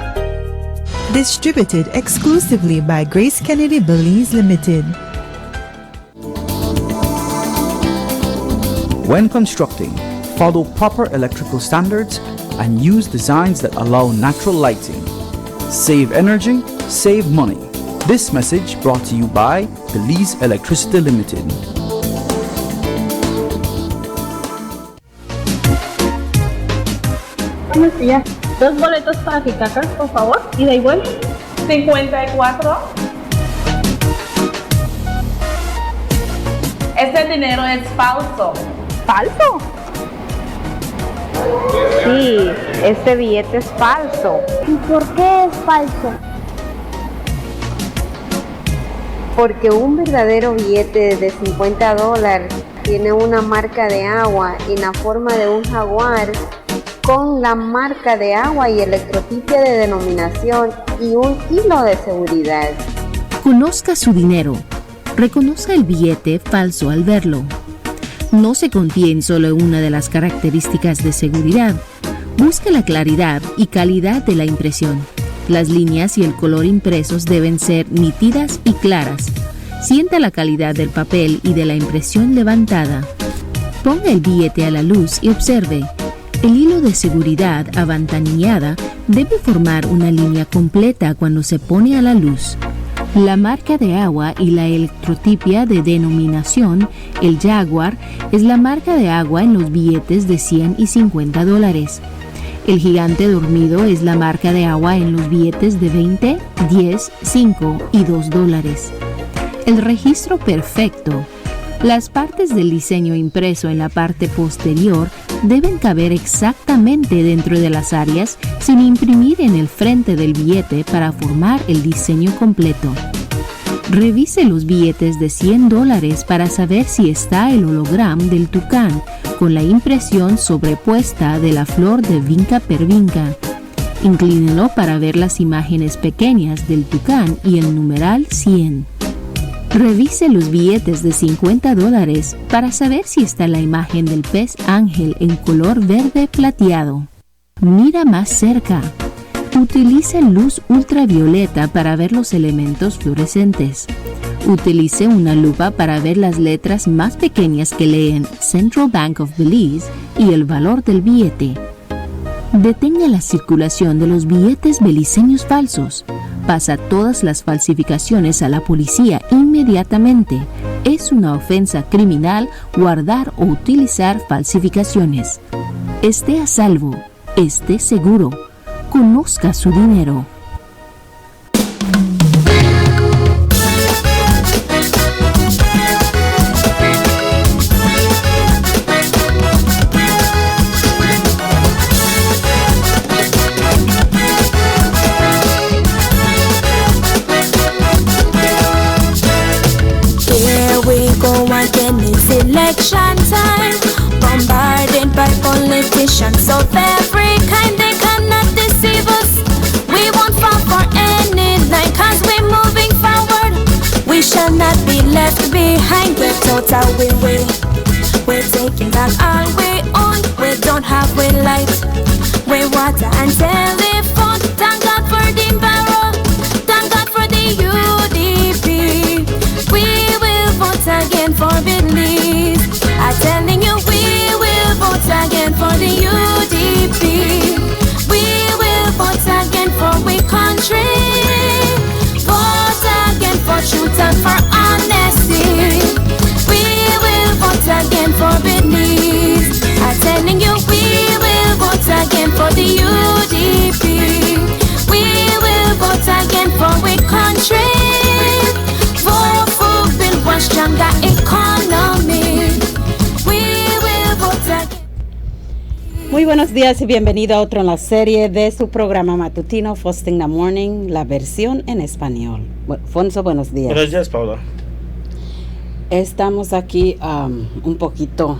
Distributed exclusively by Grace Kennedy Belize Limited. When constructing, follow proper electrical standards and use designs that allow natural lighting. Save energy, save money. This message brought to you by Belize Electricity Limited. Buenos días. 2 boletos para Kikakers, por favor. ¿Ida y vuelta? 54. Este dinero es falso. ¿Falso? Sí, este billete es falso. ¿Y por qué es falso? Porque un verdadero billete de $50 tiene una marca de agua en la forma de un jaguar, con la marca de agua y electrotipia de denominación y un hilo de seguridad. Conozca su dinero. Reconozca el billete falso al verlo. No se confíe en solo una de las características de seguridad. Busque la claridad y calidad de la impresión. Las líneas y el color impresos deben ser nítidas y claras. Sienta la calidad del papel y de la impresión levantada. Ponga el billete a la luz y observe. El hilo de seguridad avantanillada debe formar una línea completa cuando se pone a la luz. La marca de agua y la electrotipia de denominación, el Jaguar, es la marca de agua en los billetes de $100 y $50. El gigante dormido es la marca de agua en los billetes de $20, $10, $5 y $2. El registro perfecto. Las partes del diseño impreso en la parte posterior deben caber exactamente dentro de las áreas sin imprimir en el frente del billete para formar el diseño completo. Revise los billetes de $100 para saber si está el holograma del tucán con la impresión sobrepuesta de la flor de vinca per vinca. Inclínelo para ver las imágenes pequeñas del tucán y el numeral 100. Revise los billetes de $50 para saber si está la imagen del pez ángel en color verde plateado. Mira más cerca. Utilice luz ultravioleta para ver los elementos fluorescentes. Utilice una lupa para ver las letras más pequeñas que leen Central Bank of Belize y el valor del billete. Detenga la circulación de los billetes beliceños falsos. Pasa todas las falsificaciones a la policía inmediatamente. Es una ofensa criminal guardar o utilizar falsificaciones. Esté a salvo, esté seguro, conozca su dinero. Election time, bombarded by politicians of every kind. They cannot deceive us. We won't fall for any line, cause we're moving forward. We shall not be left behind. We're total, we're taking back all we own. We don't have we light, we water and telephone. Thank God for the barrel, thank God for the UDP. We will vote again for Belize. I'm telling you, we will vote again for the UDP. We will vote again for we country. Vote again for truth and for honesty. We will vote again for Belize. I'm telling you, we will vote again for the UDP. We will vote again for we country. Vote for build one stronger economy. Muy buenos días y bienvenido a otro en la serie de su programa matutino First in the Morning, la versión en español. Fonso, buenos días. Buenos días, Paula. Estamos aquí un poquito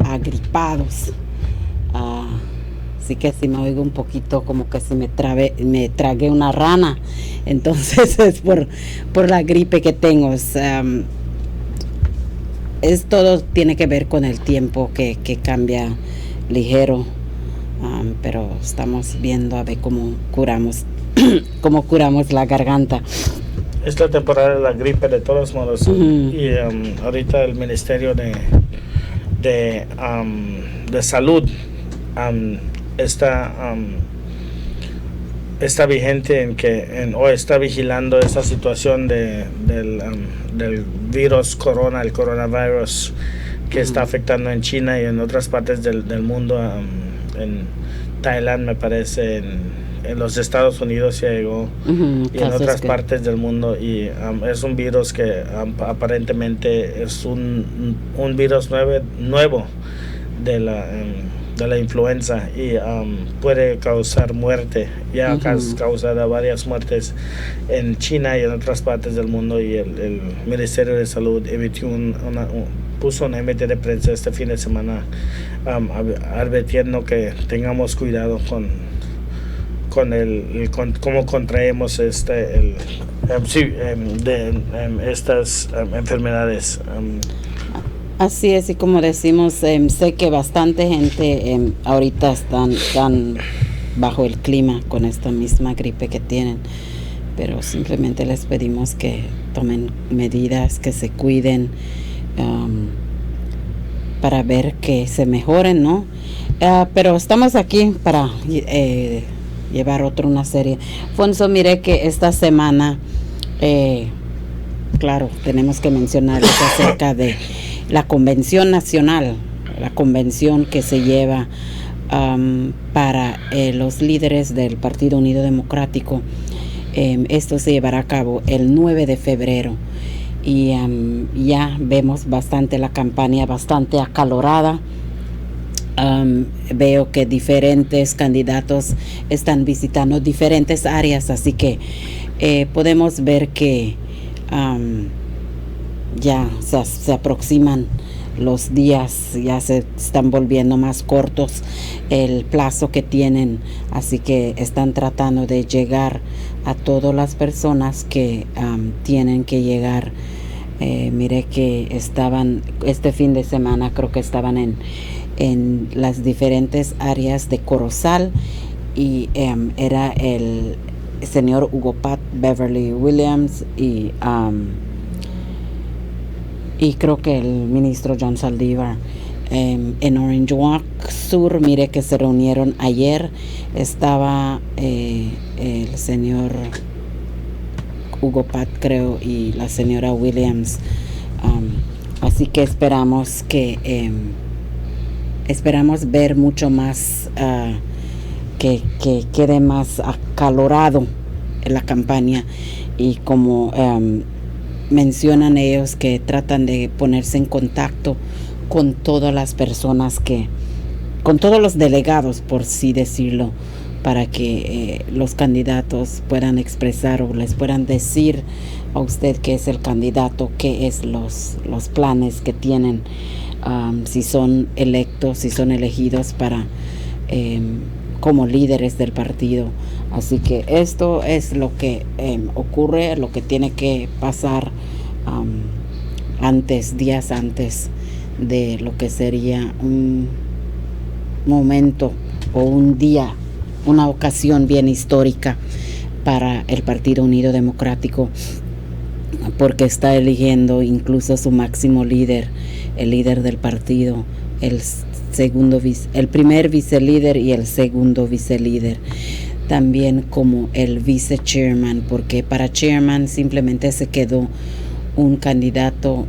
agripados. Así que si me oigo un poquito como que si me tragué una rana. Entonces es por la gripe que tengo. Es todo tiene que ver con el tiempo que cambia ligero, pero estamos viendo a ver cómo curamos la garganta. Es la temporada de la gripe de todos modos. Y ahorita el Ministerio de Salud está vigente o está vigilando esta situación del virus corona, el coronavirus que está afectando en China y en otras partes del mundo, en Tailandia me parece, en los Estados Unidos ya llegó, y en otras partes del mundo, y es un virus que aparentemente es un virus nuevo de la influenza y puede causar muerte. Ya ha causado varias muertes en China y en otras partes del mundo, y el Ministerio de Salud emitió puso una emite de prensa este fin de semana advirtiendo que tengamos cuidado con cómo contraemos estas enfermedades. Así es, y como decimos, sé que bastante gente ahorita están bajo el clima con esta misma gripe que tienen, pero simplemente les pedimos que tomen medidas, que se cuiden, para ver que se mejoren, ¿no? Pero estamos aquí para llevar una serie. Fonso, mire que esta semana, claro, tenemos que mencionar acerca de la convención nacional, la convención que se lleva para los líderes del Partido Unido Democrático. Esto se llevará a cabo el 9 de febrero y ya vemos bastante la campaña, bastante acalorada. Veo que diferentes candidatos están visitando diferentes áreas, así que podemos ver que ya se aproximan los días, ya se están volviendo más cortos el plazo que tienen, así que están tratando de llegar a todas las personas que tienen que llegar. Mire que estaban este fin de semana, creo que estaban en las diferentes áreas de Corozal y era el señor Hugo Pat Beverly Williams y creo que el ministro John Saldívar. En Orange Walk Sur, mire que se reunieron ayer, estaba el señor Hugo Pat, creo, y la señora Williams, así que esperamos ver mucho más, que quede más acalorado en la campaña, y como mencionan ellos que tratan de ponerse en contacto con todas las personas con todos los delegados, por así decirlo, para que los candidatos puedan expresar o les puedan decir a usted qué es el candidato, qué es los planes que tienen, si son electos, si son elegidos para como líderes del partido. Así que esto es lo que ocurre, lo que tiene que pasar días antes de lo que sería un momento o un día, una ocasión bien histórica para el Partido Unido Democrático, porque está eligiendo incluso su máximo líder, el líder del partido, el primer vicelíder y el segundo vicelíder, también como el vice-chairman, porque para chairman simplemente se quedó un candidato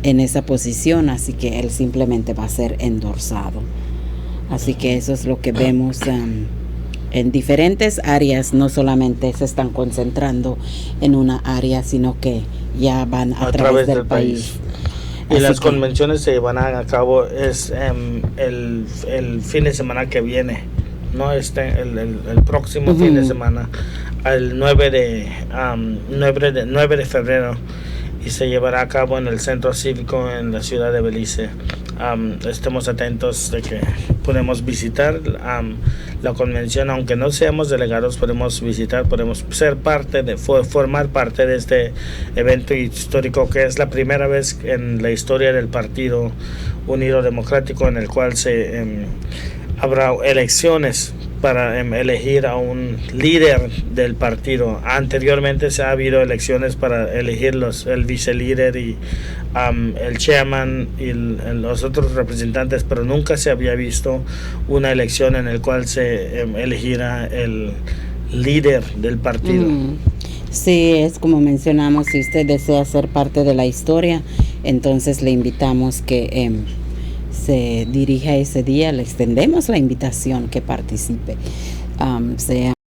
en esa posición, así que él simplemente va a ser endorsado. Así que eso es lo que vemos en diferentes áreas, no solamente se están concentrando en una área, sino que ya van a través del país. Y así las convenciones se van a cabo el fin de semana que viene, no el próximo fin de semana, el 9 de febrero, y se llevará a cabo en el Centro Cívico en la ciudad de Belice. Estemos atentos de que podemos visitar la convención, aunque no seamos delegados, podemos visitar, podemos ser formar parte de este evento histórico, que es la primera vez en la historia del Partido Unido Democrático en el cual habrá elecciones para elegir a un líder del partido. Anteriormente se ha habido elecciones para elegir el vicelíder y el chairman y los otros representantes, pero nunca se había visto una elección en la cual se elegiera el líder del partido. Sí, es como mencionamos, si usted desea ser parte de la historia, entonces le invitamos que se dirija ese día, le extendemos la invitación que participe, sea